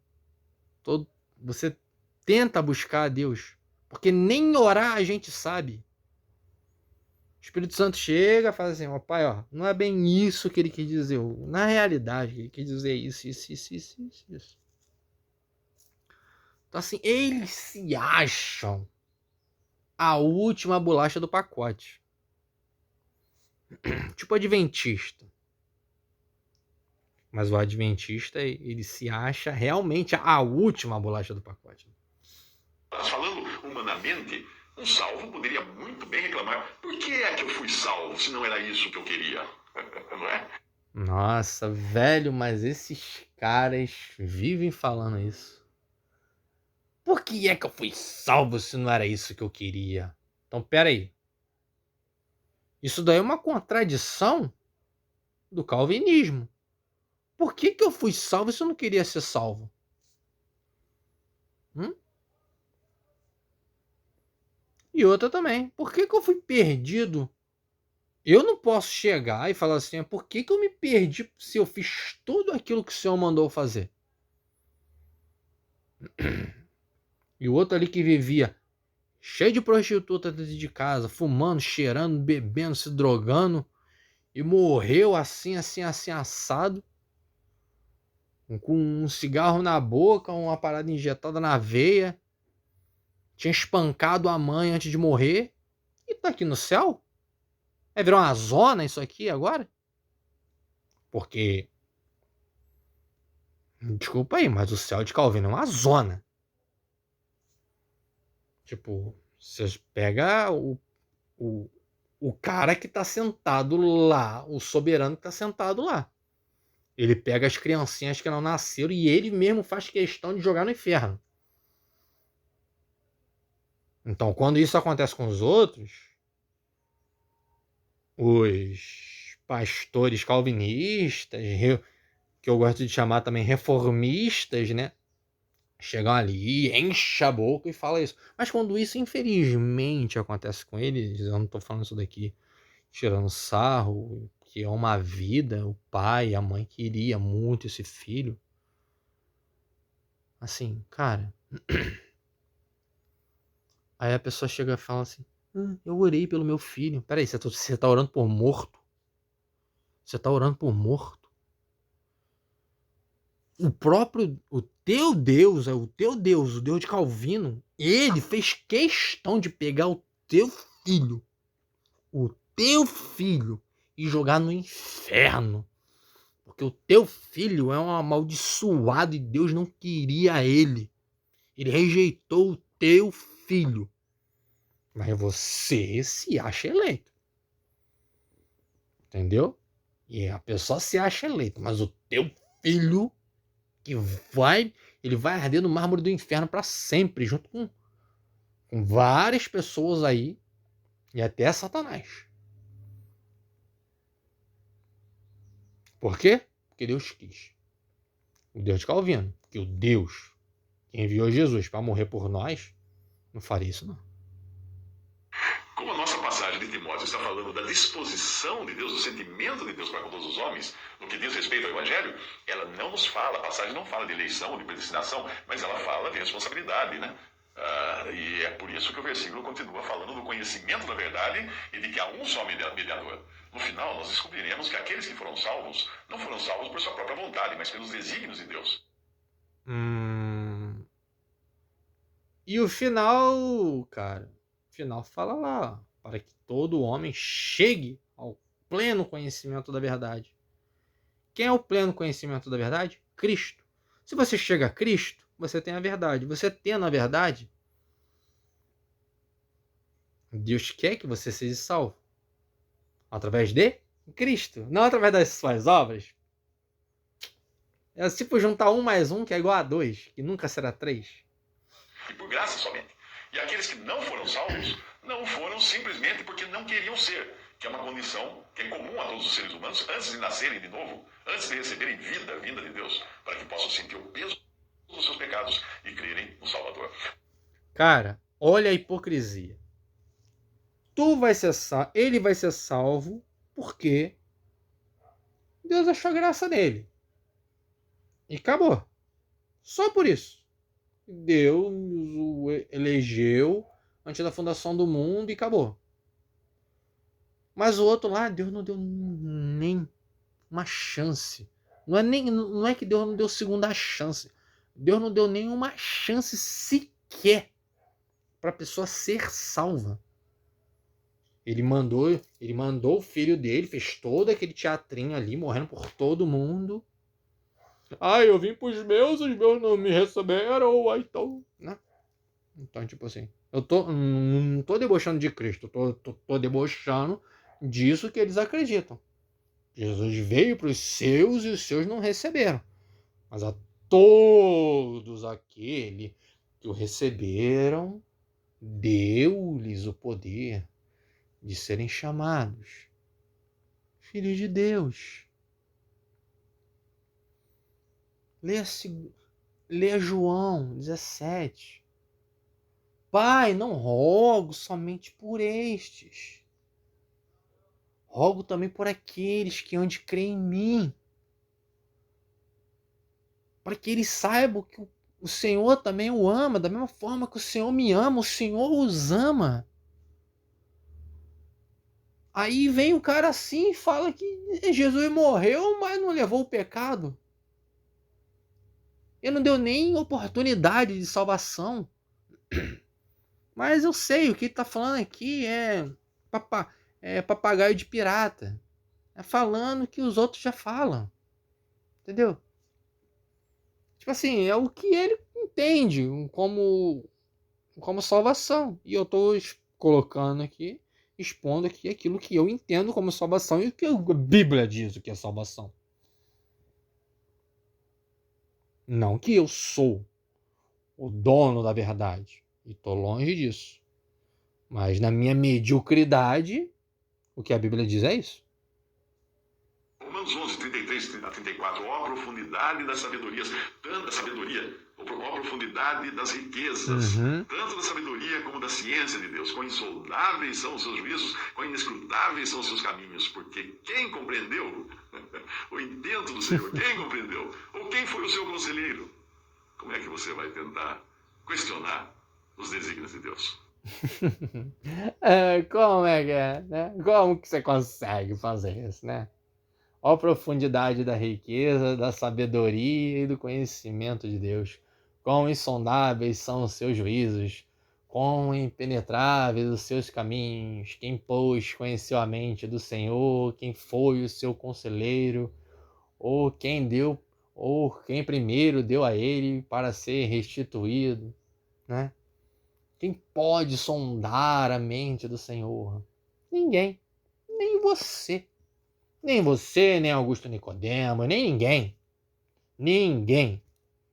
Você tenta buscar a Deus. Porque nem orar a gente sabe. O Espírito Santo chega e fala assim: ó, pai, ó, não é bem isso que ele quis dizer. Na realidade, ele quis dizer isso. Então, assim, eles se acham a última bolacha do pacote. Tipo adventista. Mas o adventista, ele se acha realmente a última bolacha do pacote. Mas falando humanamente, um salvo poderia muito bem reclamar: por que é que eu fui salvo se não era isso que eu queria? Não é? Nossa, velho, mas esses caras vivem falando isso. Por que é que eu fui salvo se não era isso que eu queria? Então, pera aí. Isso daí é uma contradição do calvinismo. Por que eu fui salvo se eu não queria ser salvo? E outra também. Por que eu fui perdido? Eu não posso chegar e falar assim: por que eu me perdi se eu fiz tudo aquilo que o Senhor mandou fazer? E o outro ali que vivia cheio de prostituta dentro de casa, fumando, cheirando, bebendo, se drogando, e morreu assim, assado, com um cigarro na boca, uma parada injetada na veia, tinha espancado a mãe antes de morrer, e tá aqui no céu? Virou uma zona isso aqui agora? Porque, desculpa aí, mas o céu de Calvino é uma zona. Tipo, você pega o cara que tá sentado lá, o soberano que tá sentado lá. Ele pega as criancinhas que não nasceram e ele mesmo faz questão de jogar no inferno. Então, quando isso acontece com os outros, os pastores calvinistas, que eu gosto de chamar também reformistas, né? Chegam ali, enchem a boca e falam isso. Mas quando isso, infelizmente, acontece com eles, eu não tô falando isso daqui tirando sarro, que é uma vida, o pai, a mãe queria muito esse filho. Assim, cara. Aí a pessoa chega e fala assim: eu orei pelo meu filho. Peraí, você tá orando por morto? Você tá orando por morto? O teu Deus, o Deus de Calvino, ele fez questão de pegar o teu filho, e jogar no inferno. Porque o teu filho é um amaldiçoado e Deus não queria ele. Ele rejeitou o teu filho. Mas você se acha eleito. Entendeu? E a pessoa se acha eleita. Mas o teu filho que ele vai arder no mármore do inferno para sempre, junto com várias pessoas aí e até Satanás. Por quê? Porque Deus quis. O Deus de Calvino, que o Deus que enviou Jesus para morrer por nós, não faria isso não. Como a nossa passagem de Timóteo está falando da disposição de Deus, do sentimento de Deus para com todos os homens, no que diz respeito ao Evangelho, ela não nos fala, a passagem não fala de eleição, de predestinação, mas ela fala de responsabilidade, né? E é por isso que o versículo continua falando do conhecimento da verdade e de que há um só mediador. No final, nós descobriremos que aqueles que foram salvos não foram salvos por sua própria vontade, mas pelos desígnios de Deus. E o final, cara, o final fala lá, para que todo homem chegue ao pleno conhecimento da verdade. Quem é o pleno conhecimento da verdade? Cristo. Se você chega a Cristo, você tem a verdade. Você tendo a verdade, Deus quer que você seja salvo. Através de Cristo. Não através das suas obras. É tipo juntar 1 mais 1, que é igual a 2, que nunca será 3. E por graça somente. E aqueles que não foram salvos, não foram simplesmente porque não queriam ser, que é uma condição que é comum a todos os seres humanos antes de nascerem de novo, antes de receberem vida, vinda de Deus, para que possam sentir o peso dos seus pecados e crerem no Salvador. Cara, olha a hipocrisia. Ele vai ser salvo porque Deus achou graça nele. E acabou. Só por isso. Deus o elegeu antes da fundação do mundo e acabou. Mas o outro lá, Deus não deu nem uma chance. Não é que Deus não deu segunda chance. Deus não deu nenhuma chance sequer para a pessoa ser salva. Ele mandou o filho dele, fez todo aquele teatrinho ali, morrendo por todo mundo. Eu vim pros meus, os meus não me receberam, então, né? Então, tipo assim, eu não tô debochando de Cristo, tô debochando disso que eles acreditam. Jesus veio para os seus e os seus não receberam. Mas a todos aqueles que o receberam, deu-lhes o poder de serem chamados filhos de Deus. Leia João 17. Pai, não rogo somente por estes. Rogo também por aqueles que hão de crer em mim. Para que eles saibam que o Senhor também o ama, da mesma forma que o Senhor me ama, o Senhor os ama. Aí vem o cara assim e fala que Jesus morreu, mas não levou o pecado. Ele não deu nem oportunidade de salvação. Mas eu sei, o que ele está falando aqui é papagaio de pirata. É falando que os outros já falam. Entendeu? Tipo assim, é o que ele entende como salvação. E eu estou colocando aqui, expondo aqui aquilo que eu entendo como salvação e o que a Bíblia diz o que é salvação. Não que eu sou o dono da verdade. E estou longe disso. Mas na minha mediocridade, o que a Bíblia diz é isso. Romanos 11, 33 a 34. Ó a profundidade das sabedorias, tanto da sabedoria, ó a profundidade das riquezas, tanto da sabedoria como da ciência de Deus. Quão insondáveis são os seus juízos, quão inescrutáveis são os seus caminhos. Porque quem compreendeu o intento do Senhor? Quem compreendeu? Ou quem foi o seu conselheiro? Como é que você vai tentar questionar os desígnios de Deus? Como é que é, né? Como que você consegue fazer isso, né? Ó a profundidade da riqueza, da sabedoria e do conhecimento de Deus. Quão insondáveis são os seus juízos, quão impenetráveis os seus caminhos. Quem, pois, conheceu a mente do Senhor, quem foi o seu conselheiro, ou quem primeiro deu a ele para ser restituído, né? Quem pode sondar a mente do Senhor? Ninguém. Nem você. Nem você, nem Augusto Nicodemo, nem ninguém. Ninguém.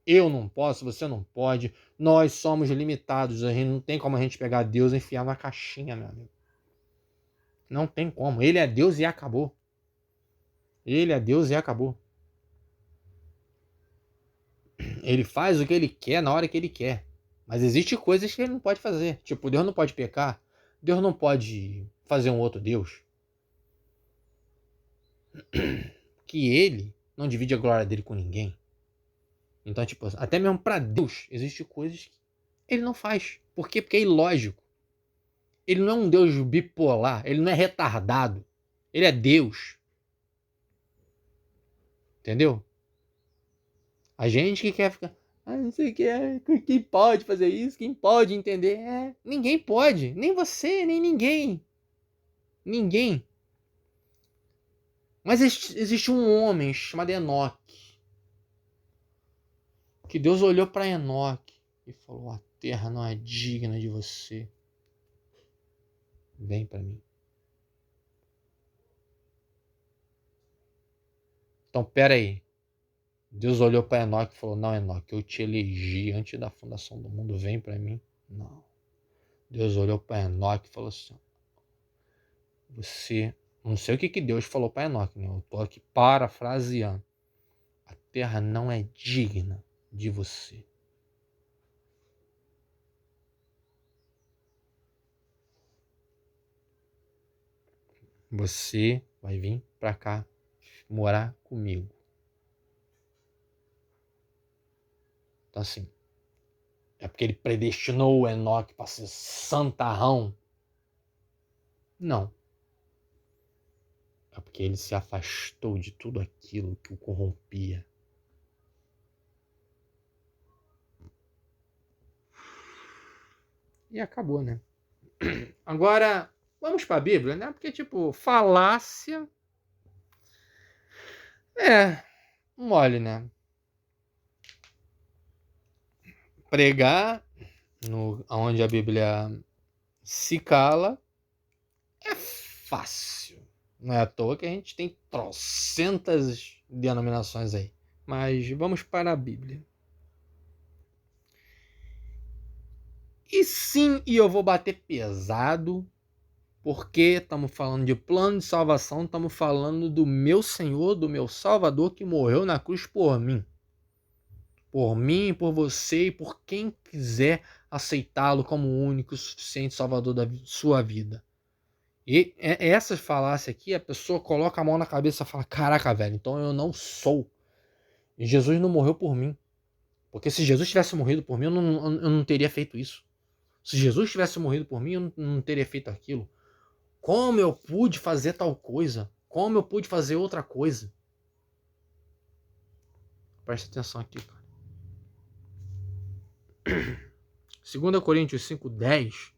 Eu não posso, você não pode. Nós somos limitados. A gente não tem como a gente pegar Deus e enfiar na caixinha, meu amigo. Não tem como. Ele é Deus e acabou. Ele é Deus e acabou. Ele faz o que ele quer na hora que ele quer. Mas existe coisas que ele não pode fazer. Tipo, Deus não pode pecar. Deus não pode fazer um outro Deus. Que ele não divide a glória dele com ninguém. Então, tipo, até mesmo para Deus existe coisas que ele não faz. Por quê? Porque é ilógico. Ele não é um Deus bipolar. Ele não é retardado. Ele é Deus. Entendeu? A gente que quer ficar... não sei o que é. Quem pode fazer isso? Quem pode entender? Ninguém pode. Nem você, nem ninguém. Ninguém. Mas existe um homem chamado Enoque. Que Deus olhou para Enoque e falou: a terra não é digna de você. Vem para mim. Então, pera aí. Deus olhou para Enoque e falou: não, Enoque, eu te elegi antes da fundação do mundo. Vem para mim. Não. Deus olhou para Enoque e falou assim: você... Não sei o que Deus falou para Enoque, né? Eu estou aqui parafraseando. A terra não é digna de você. Você vai vir para cá morar comigo. Então assim, é porque ele predestinou o Enoque para ser santarrão? Não. É porque ele se afastou de tudo aquilo que o corrompia. E acabou, né? Agora, vamos para a Bíblia, né? Porque, tipo, falácia... mole, né? Pregar onde a Bíblia se cala é fácil. Não é à toa que a gente tem trocentas denominações aí. Mas vamos para a Bíblia. E sim, e eu vou bater pesado, porque estamos falando de plano de salvação, estamos falando do meu Senhor, do meu Salvador, que morreu na cruz por mim. Por mim, por você e por quem quiser aceitá-lo como o único e suficiente Salvador da sua vida. E essa falácia aqui, a pessoa coloca a mão na cabeça e fala: caraca, velho, então eu não sou. E Jesus não morreu por mim. Porque se Jesus tivesse morrido por mim, eu não teria feito isso. Se Jesus tivesse morrido por mim, eu não teria feito aquilo. Como eu pude fazer tal coisa? Como eu pude fazer outra coisa? Presta atenção aqui, cara. 2 Coríntios 5:10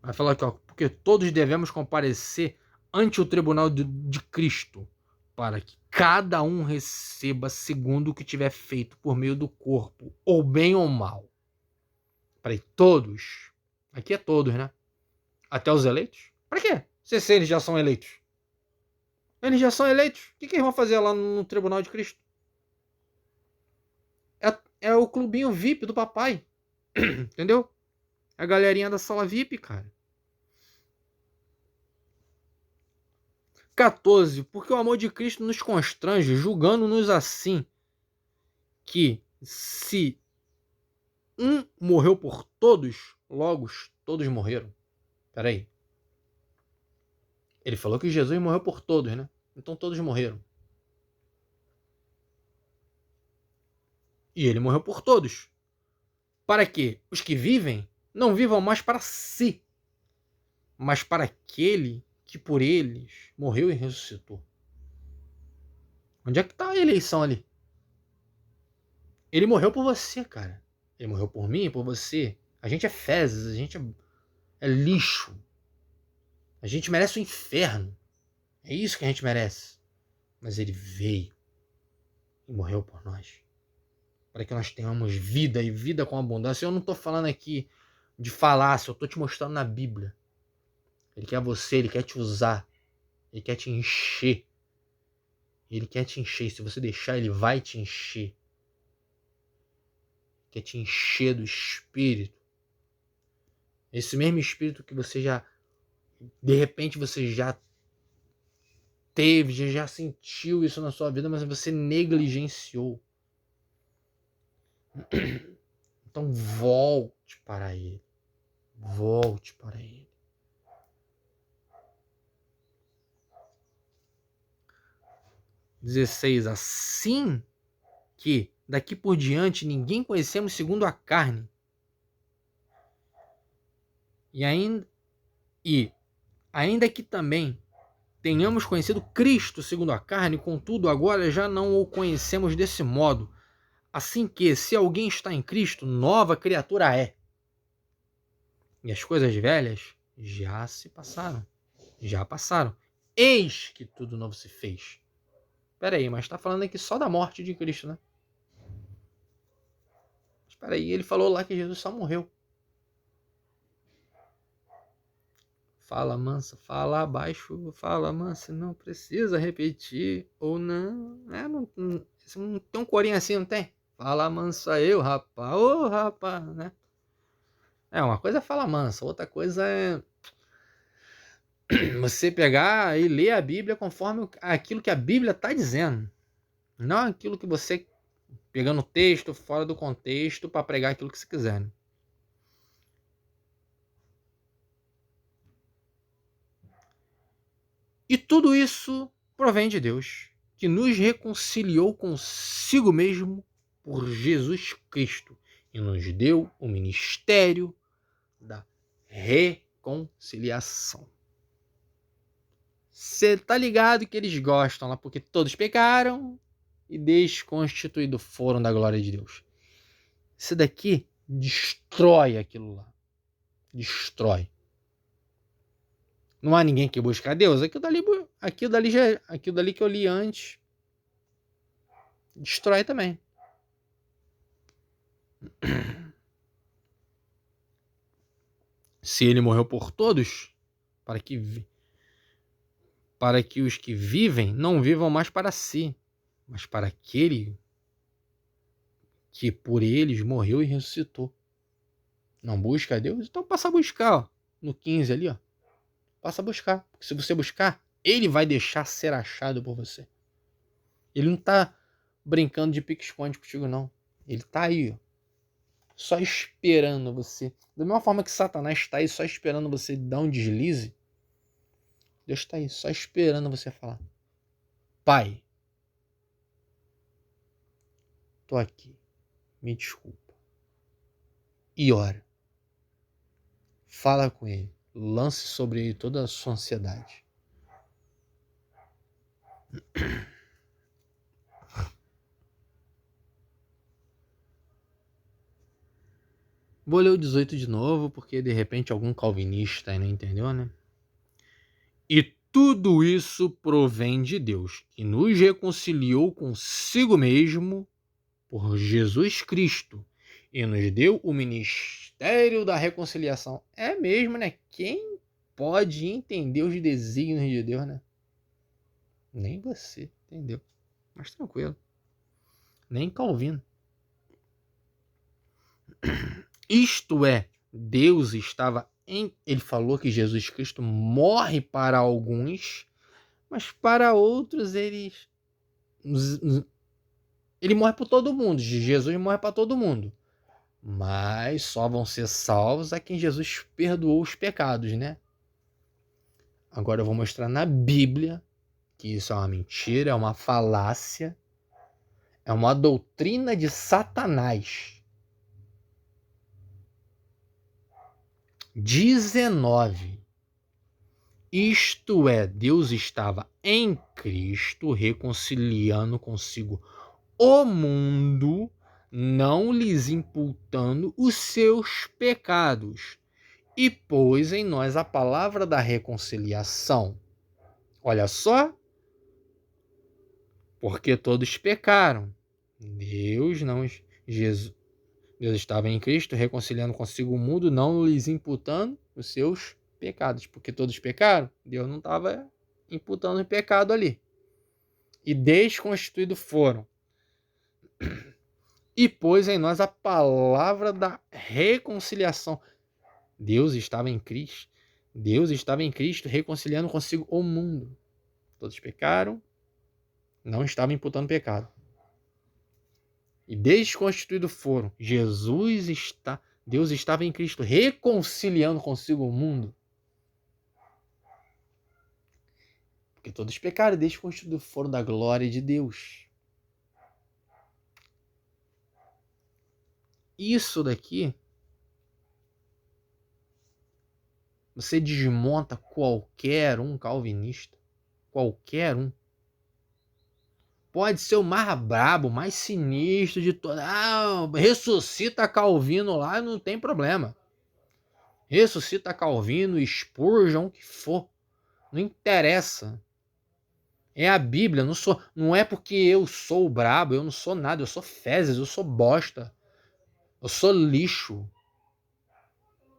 vai falar aqui, ó, porque todos devemos comparecer ante o tribunal de Cristo, para que cada um receba segundo o que tiver feito por meio do corpo, ou bem ou mal. Para todos. Aqui é todos, né? Até os eleitos. Para quê? Se eles já são eleitos. Eles já são eleitos. O que eles vão fazer lá no tribunal de Cristo? É o clubinho VIP do papai. Entendeu? A galerinha da sala VIP, cara. 14. Porque o amor de Cristo nos constrange, julgando-nos assim, que se um morreu por todos, logo todos morreram. Peraí. Ele falou que Jesus morreu por todos, né? Então todos morreram. E ele morreu por todos. Para que os que vivem não vivam mais para si, mas para aquele que por eles morreu e ressuscitou. Onde é que está a eleição ali? Ele morreu por você, cara. Ele morreu por mim e por você. A gente é fezes, a gente é lixo. A gente merece o inferno. É isso que a gente merece. Mas ele veio e morreu por nós, para que nós tenhamos vida e vida com abundância. Eu não estou falando aqui de falácia, eu estou te mostrando na Bíblia. Ele quer você, ele quer te usar, ele quer te encher. Ele quer te encher, se você deixar, ele vai te encher. quer te encher do Espírito. Esse mesmo Espírito que você já, de repente você já teve, já sentiu isso na sua vida, mas você negligenciou. Então volte para Ele. Volte para Ele. XVI. Assim que daqui por diante ninguém conhecemos segundo a carne. E ainda que também tenhamos conhecido Cristo segundo a carne, contudo agora já não o conhecemos desse modo. Assim que, se alguém está em Cristo, nova criatura é. E as coisas velhas já se passaram. Já passaram. Eis que tudo novo se fez. Espera aí, mas está falando aqui só da morte de Cristo, né? Espera aí, ele falou lá que Jesus só morreu. Fala mansa, fala abaixo, fala mansa, não precisa repetir, ou não, não tem um corinho assim, não tem? Fala mansa eu, rapaz, ô rapaz, né? Uma coisa é fala mansa, outra coisa é você pegar e ler a Bíblia conforme aquilo que a Bíblia está dizendo, não aquilo que você pegando o texto fora do contexto para pregar aquilo que você quiser, né? E tudo isso provém de Deus, que nos reconciliou consigo mesmo por Jesus Cristo e nos deu o ministério da reconciliação. Você tá ligado que eles gostam lá porque todos pecaram e desconstituídos foram da glória de Deus. Isso daqui destrói aquilo lá. Destrói. Não há ninguém que busque a Deus. Aquilo dali que eu li antes destrói também. Se ele morreu por todos, para que os que vivem não vivam mais para si, mas para aquele que por eles morreu e ressuscitou. Não busca a Deus? Então passa a buscar, ó, no 15 ali, ó. Passa a buscar, porque se você buscar, ele vai deixar ser achado por você. Ele não tá brincando de pique-esconde contigo, não. Ele tá aí, ó, só esperando você. Da mesma forma que Satanás está aí só esperando você dar um deslize, Deus está aí só esperando você falar: Pai, tô aqui, me desculpa. E ora. Fala com ele. Lance sobre ele toda a sua ansiedade. Vou ler o 18 de novo, porque de repente algum calvinista aí não entendeu, né? E tudo isso provém de Deus, que nos reconciliou consigo mesmo por Jesus Cristo e nos deu o ministério da reconciliação. É mesmo, né? Quem pode entender os desígnios de Deus, né? Nem você, entendeu? Mas tranquilo. Nem Calvino. Isto é, Deus estava em... Ele falou que Jesus Cristo morre para alguns, mas para outros ele morre por todo mundo. Jesus morre para todo mundo. Mas só vão ser salvos a quem Jesus perdoou os pecados, né? Agora eu vou mostrar na Bíblia que isso é uma mentira, é uma falácia, é uma doutrina de Satanás. 19. Isto é, Deus estava em Cristo reconciliando consigo o mundo, não lhes imputando os seus pecados, e pôs em nós a palavra da reconciliação. Olha só, porque todos pecaram. Deus estava em Cristo reconciliando consigo o mundo, não lhes imputando os seus pecados, porque todos pecaram. Deus não estava imputando o pecado ali. E desconstituídos foram. e pôs em nós a palavra da reconciliação. Deus estava em Cristo. Deus estava em Cristo reconciliando consigo o mundo. Todos pecaram, não estava imputando pecado. E desconstituídos foram. Deus estava em Cristo reconciliando consigo o mundo. Porque todos pecaram e desconstituídos foram da glória de Deus. Isso daqui, você desmonta qualquer um calvinista. Qualquer um. Pode ser o mais brabo, mais sinistro de todos. Ressuscita Calvino lá, não tem problema. Ressuscita Calvino, Spurgeon, o que for. Não interessa. É a Bíblia, não é porque eu sou brabo, eu não sou nada, eu sou fezes, eu sou bosta. Eu sou lixo.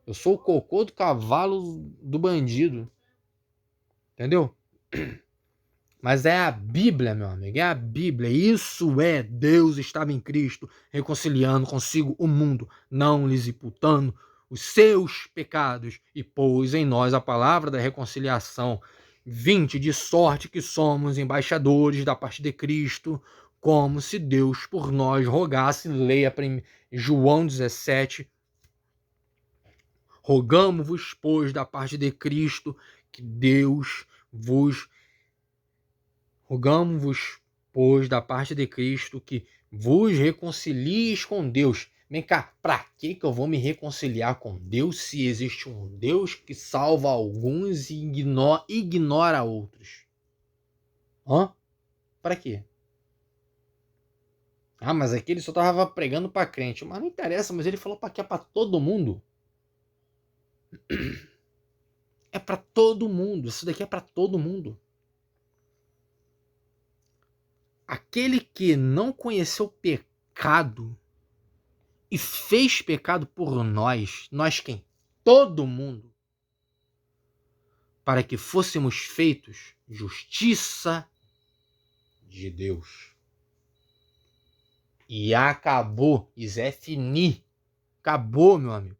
Eu sou o cocô do cavalo do bandido. Entendeu? Mas é a Bíblia, meu amigo, é a Bíblia. Isso é, Deus estava em Cristo, reconciliando consigo o mundo, não lhes imputando os seus pecados, e pôs em nós a palavra da reconciliação. 20, de sorte que somos embaixadores da parte de Cristo, como se Deus por nós rogasse. Leia João 17. Rogamo-vos, pois, da parte de Cristo, que Deus vos Rogamo-vos, pois, da parte de Cristo, que vos reconcilieis com Deus. Vem cá, pra que eu vou me reconciliar com Deus se existe um Deus que salva alguns e ignora outros? Pra quê? Mas aqui ele só tava pregando pra crente. Mas não interessa, mas ele falou pra que é pra todo mundo. É pra todo mundo. Isso daqui é pra todo mundo. Aquele que não conheceu pecado e fez pecado por nós quem? Todo mundo, para que fôssemos feitos justiça de Deus. E acabou, isso é fini. Acabou, meu amigo.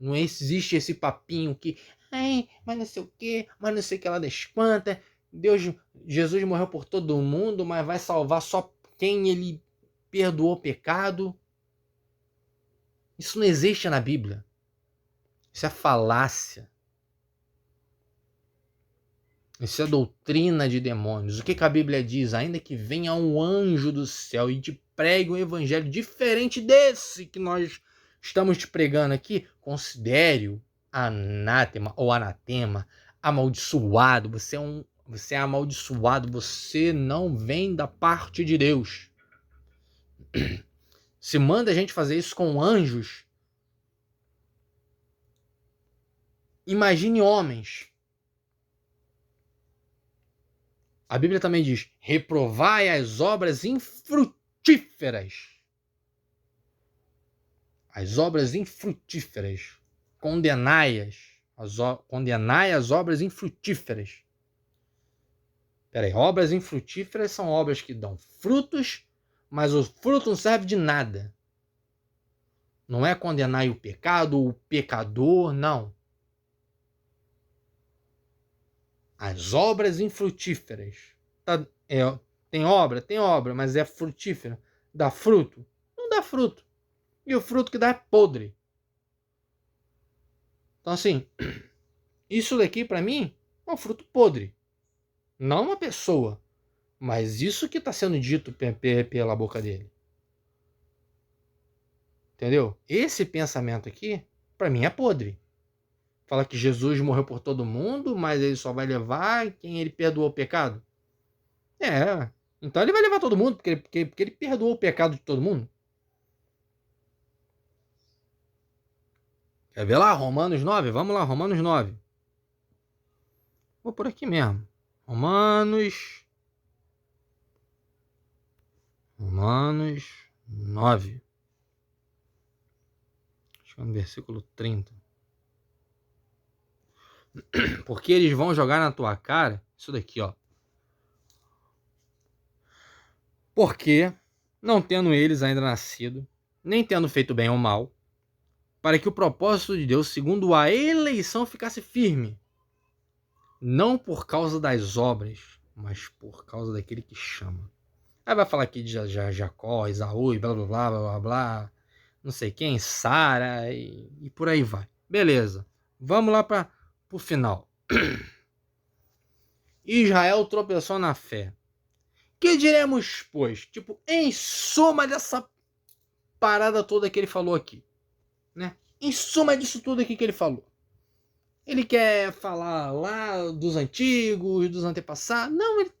Não existe esse papinho que, mas não sei o que, mas não sei o que lá das quantas. Jesus morreu por todo mundo, mas vai salvar só quem ele perdoou o pecado. Isso não existe na Bíblia. Isso é falácia. Isso é doutrina de demônios. O que a Bíblia diz? Ainda que venha um anjo do céu e te pregue um evangelho diferente desse que nós estamos te pregando aqui, considere-o anátema ou anatema, amaldiçoado. Você é amaldiçoado, você não vem da parte de Deus. Se manda a gente fazer isso com anjos, imagine homens. A Bíblia também diz: reprovai as obras infrutíferas. As obras infrutíferas. Condenai-as. Condenai as obras infrutíferas. Peraí, obras infrutíferas são obras que dão frutos, mas o fruto não serve de nada. Não é condenar o pecado, o pecador, não. As obras infrutíferas. Tem obra, mas é frutífera. Dá fruto? Não dá fruto. E o fruto que dá é podre. Então, assim, isso daqui para mim é um fruto podre. Não uma pessoa, mas isso que está sendo dito pela boca dele. Entendeu? Esse pensamento aqui, para mim, é podre. Fala que Jesus morreu por todo mundo, mas ele só vai levar quem ele perdoou o pecado. Então ele vai levar todo mundo, porque ele perdoou o pecado de todo mundo. Quer ver lá? Romanos 9? Vamos lá, Romanos 9. Vou por aqui mesmo. Romanos 9. Acho que é no versículo 30. Porque eles vão jogar na tua cara isso daqui, ó. Porque não tendo eles ainda nascido, nem tendo feito bem ou mal, para que o propósito de Deus, segundo a eleição, ficasse firme, não por causa das obras, mas por causa daquele que chama. Aí vai falar aqui de Jacó, Esaú, e blá blá blá blá blá, não sei quem, Sara e por aí vai. Beleza, vamos lá para o final. Israel tropeçou na fé. Que diremos, pois? Tipo, em suma dessa parada toda que ele falou aqui, né? Em suma disso tudo aqui que ele falou. Ele quer falar lá dos antigos, dos antepassados. Não, ele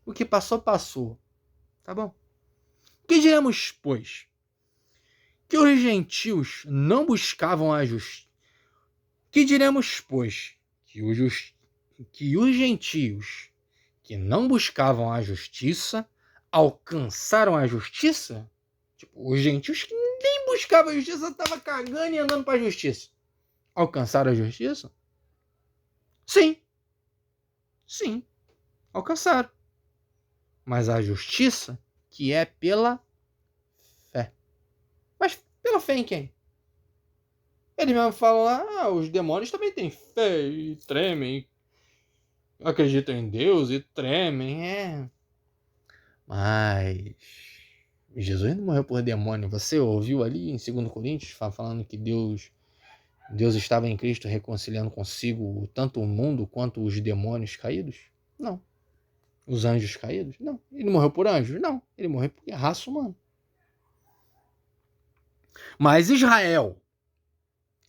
o que passou, passou. Tá bom? Que diremos, pois? Que os gentios não buscavam a justiça. Que diremos, pois? Que os gentios que não buscavam a justiça alcançaram a justiça? Tipo, os gentios que nem buscavam a justiça estavam cagando e andando para a justiça. Alcançaram a justiça? Sim. Sim. Alcançaram. Mas a justiça que é pela fé. Mas pela fé em quem? Ele mesmo fala lá, os demônios também têm fé e tremem. Acreditam em Deus e tremem, Mas Jesus não morreu por demônio. Você ouviu ali em 2 Coríntios falando que Deus estava em Cristo reconciliando consigo tanto o mundo quanto os demônios caídos? Não. Os anjos caídos? Não. Ele morreu por anjos? Não. Ele morreu por raça humana. Mas Israel,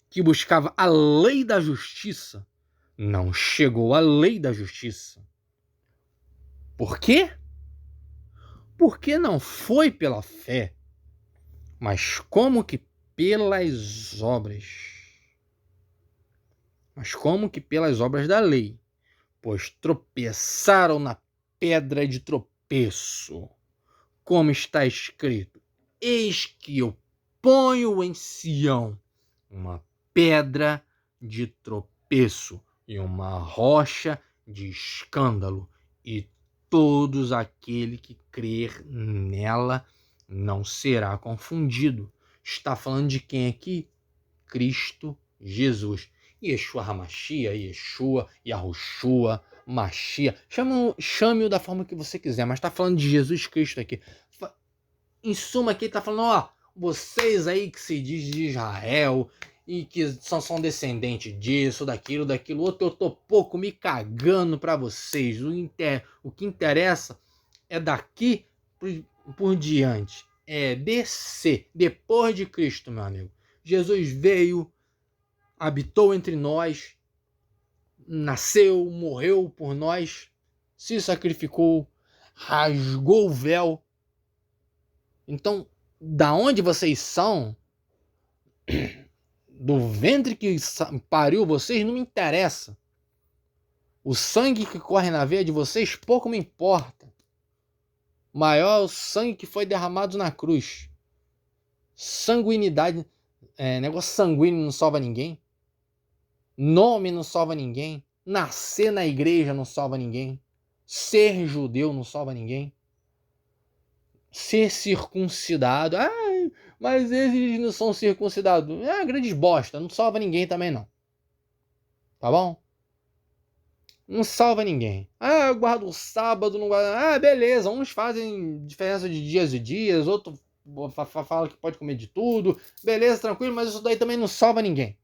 que buscava a lei da justiça, não chegou à lei da justiça. Por quê? Porque não foi pela fé, mas como que pelas obras. Mas como que pelas obras da lei, pois tropeçaram na pedra de tropeço, como está escrito: eis que eu ponho em Sião uma pedra de tropeço e uma rocha de escândalo, e todos aquele que crer nela não será confundido. Está falando de quem aqui? Cristo Jesus. Yeshua HaMashiach, Yeshua, Yahushua, Machia. Chame-o da forma que você quiser, mas está falando de Jesus Cristo aqui. Em suma, aqui está falando, vocês aí que se diz de Israel e que são descendentes disso, daquilo, outro, eu tô pouco me cagando para vocês. O que interessa é daqui por diante. É descer, depois de Cristo, meu amigo. Jesus veio, habitou entre nós, nasceu, morreu por nós, se sacrificou, rasgou o véu. Então, da onde vocês são, do ventre que pariu vocês, não me interessa. O sangue que corre na veia de vocês pouco me importa. Maior é o sangue que foi derramado na cruz. Sanguinidade, negócio sanguíneo não salva ninguém. Nome não salva ninguém. Nascer na igreja não salva ninguém. Ser judeu não salva ninguém. Ser circuncidado. Mas eles não são circuncidados. É uma grande bosta. Não salva ninguém também não. Tá bom? Não salva ninguém. Eu guardo o sábado, não guardo. Beleza. Uns fazem diferença de dias e dias. Outro fala que pode comer de tudo. Beleza, tranquilo. Mas isso daí também não salva ninguém.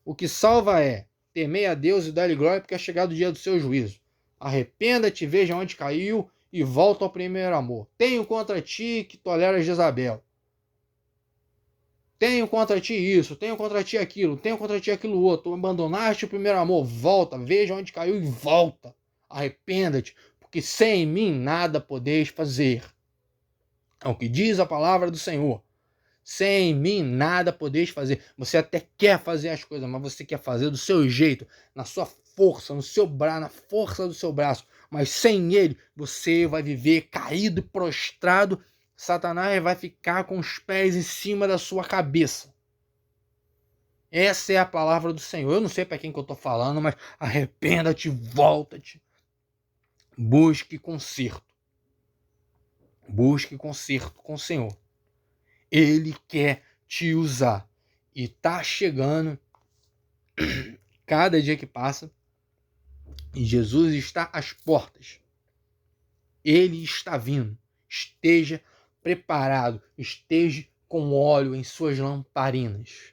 O que salva é temer a Deus e dar-lhe glória, porque é chegado o dia do seu juízo. Arrependa-te, veja onde caiu e volta ao primeiro amor. Tenho contra ti que toleras Jezabel. Tenho contra ti isso, tenho contra ti aquilo, tenho contra ti aquilo outro. Abandonaste o primeiro amor, volta, veja onde caiu e volta. Arrependa-te, porque sem mim nada podeis fazer. É o que diz a palavra do Senhor. Sem mim nada podeis fazer. Você até quer fazer as coisas, mas você quer fazer do seu jeito, na sua força, no seu braço, na força do seu braço. Mas sem ele, você vai viver caído, prostrado. Satanás vai ficar com os pés em cima da sua cabeça. Essa é a palavra do Senhor. Eu não sei para quem que eu estou falando, mas arrependa-te, volta-te. Busque conserto. Busque conserto com o Senhor. Ele quer te usar. E tá chegando cada dia que passa. E Jesus está às portas. Ele está vindo. Esteja preparado. Esteja com óleo em suas lamparinas.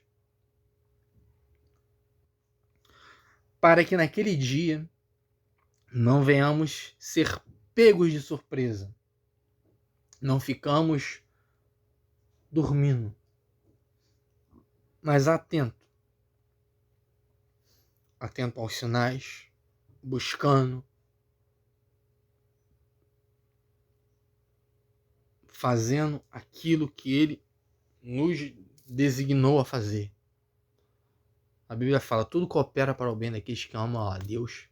Para que naquele dia não venhamos ser pegos de surpresa. Não ficamos dormindo. Mas atento. Atento aos sinais. Buscando. Fazendo aquilo que ele nos designou a fazer. A Bíblia fala, tudo coopera para o bem daqueles que amam a Deus.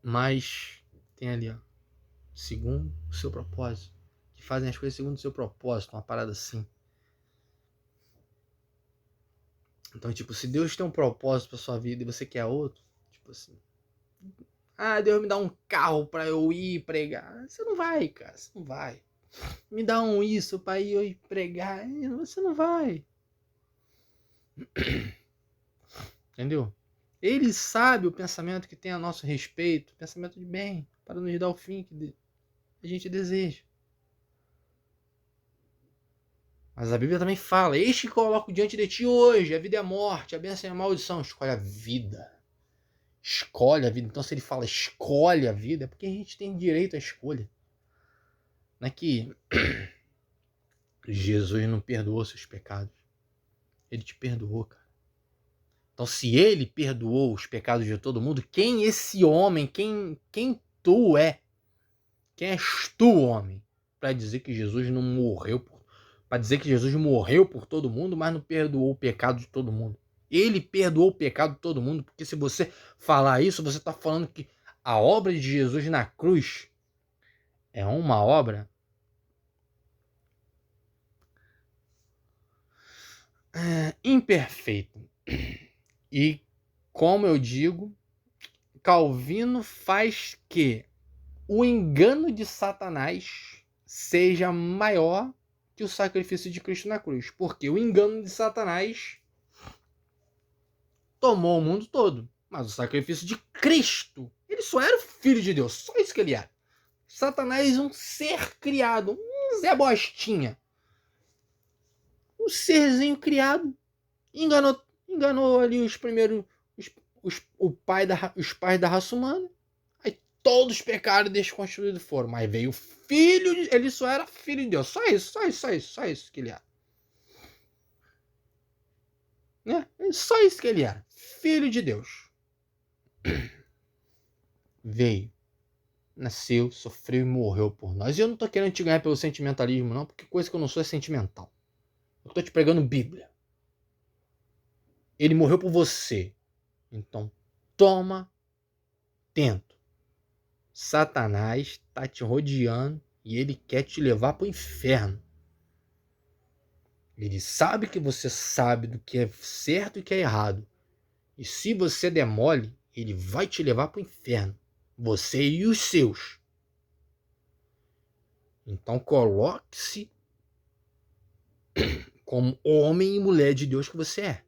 Mas tem ali, ó, segundo o seu propósito. Que fazem as coisas segundo o seu propósito, uma parada assim. Então, tipo, se Deus tem um propósito para sua vida e você quer outro, tipo assim, Deus me dá um carro para eu ir pregar. Você não vai, cara, você não vai. Me dá um isso para ir pregar. Você não vai. Entendeu? Ele sabe o pensamento que tem a nosso respeito, pensamento de bem, para nos dar o fim que a gente deseja. Mas a Bíblia também fala, eis que coloco diante de ti hoje, a vida e a morte, a bênção e a maldição. Escolhe a vida. Escolhe a vida. Então se ele fala escolhe a vida, é porque a gente tem direito à escolha. Não é que Jesus não perdoou seus pecados. Ele te perdoou, cara. Então se ele perdoou os pecados de todo mundo, quem esse homem, quem tu é? Quem és tu, homem, para dizer que Jesus não morreu para dizer que Jesus morreu por todo mundo, mas não perdoou o pecado de todo mundo? Ele perdoou o pecado de todo mundo, porque se você falar isso, você está falando que a obra de Jesus na cruz é uma obra imperfeita. E, como eu digo, Calvino faz que o engano de Satanás seja maior que o sacrifício de Cristo na cruz. Porque o engano de Satanás tomou o mundo todo. Mas o sacrifício de Cristo, ele só era o Filho de Deus. Só isso que ele era. Satanás, um ser criado, um Zé Bostinha. Um serzinho criado. Enganou ali os primeiros... os pais da raça humana. Aí todos pecaram e desconstruídos foram. Mas veio o Filho de... Ele só era Filho de Deus. Só isso que ele era. Né? Só isso que ele era. Filho de Deus. Veio. Nasceu, sofreu e morreu por nós. E eu não tô querendo te ganhar pelo sentimentalismo, não, porque coisa que eu não sou é sentimental. Eu tô te pregando Bíblia. Ele morreu por você. Então, toma tento. Satanás tá te rodeando e ele quer te levar pro inferno. Ele sabe que você sabe do que é certo e que é errado. E se você der mole, ele vai te levar pro inferno. Você e os seus. Então coloque-se como homem e mulher de Deus que você é.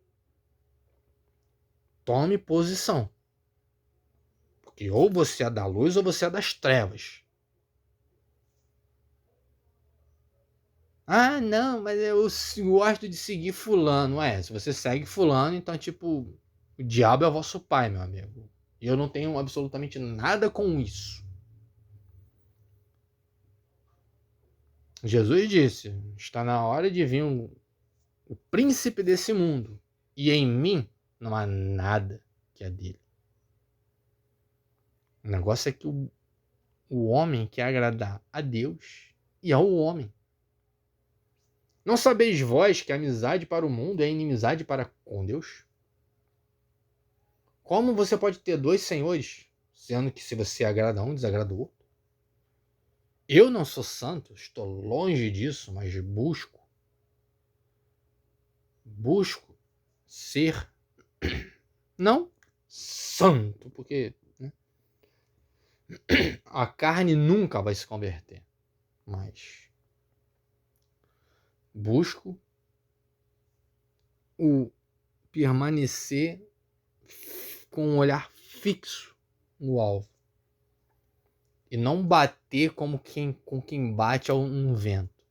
Tome posição. Porque ou você é da luz ou você é das trevas. Não, mas eu gosto de seguir fulano. Se você segue fulano, então tipo, o diabo é o vosso pai, meu amigo. E eu não tenho absolutamente nada com isso. Jesus disse, está na hora de vir o príncipe desse mundo. E em mim não há nada que é dele. O negócio é que o homem quer agradar a Deus e ao homem. Não sabeis vós que a amizade para o mundo é inimizade para com Deus? Como você pode ter dois senhores, sendo que se você agrada um, desagrada o outro? Eu não sou santo, estou longe disso, mas busco ser não santo, porque, né? A carne nunca vai se converter, mas busco o permanecer com um olhar fixo no alvo e não bater como com quem bate um vento,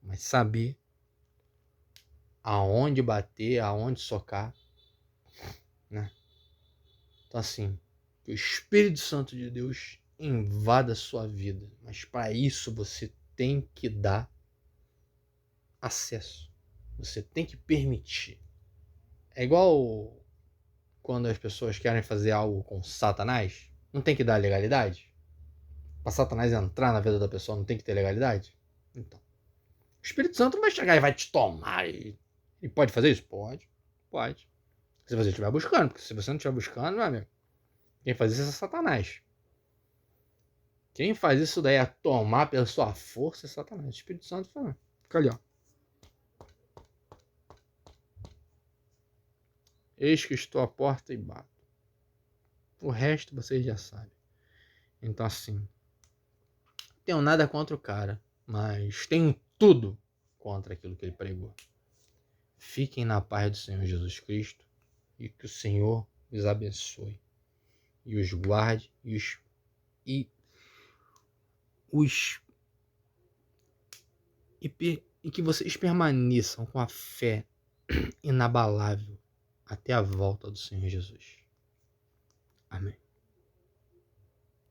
mas saber aonde bater, aonde socar, né? Então assim, que o Espírito Santo de Deus invada a sua vida, mas para isso você tem que dar acesso, você tem que permitir. É igual quando as pessoas querem fazer algo com Satanás, não tem que dar legalidade? Para Satanás entrar na vida da pessoa, não tem que ter legalidade? Então, o Espírito Santo não vai chegar e vai te tomar. E pode fazer isso? Pode. Pode. Se você estiver buscando, porque se você não estiver buscando, meu amigo, quem faz isso é Satanás. Quem faz isso daí a tomar pela sua força é Satanás. O Espírito Santo fala. Fica ali, ó. Eis que estou à porta e bato. O resto vocês já sabem. Então assim, tenho nada contra o cara, mas tenho tudo contra aquilo que ele pregou. Fiquem na paz do Senhor Jesus Cristo e que o Senhor os abençoe e os guarde e que vocês permaneçam com a fé inabalável até a volta do Senhor Jesus. Amém.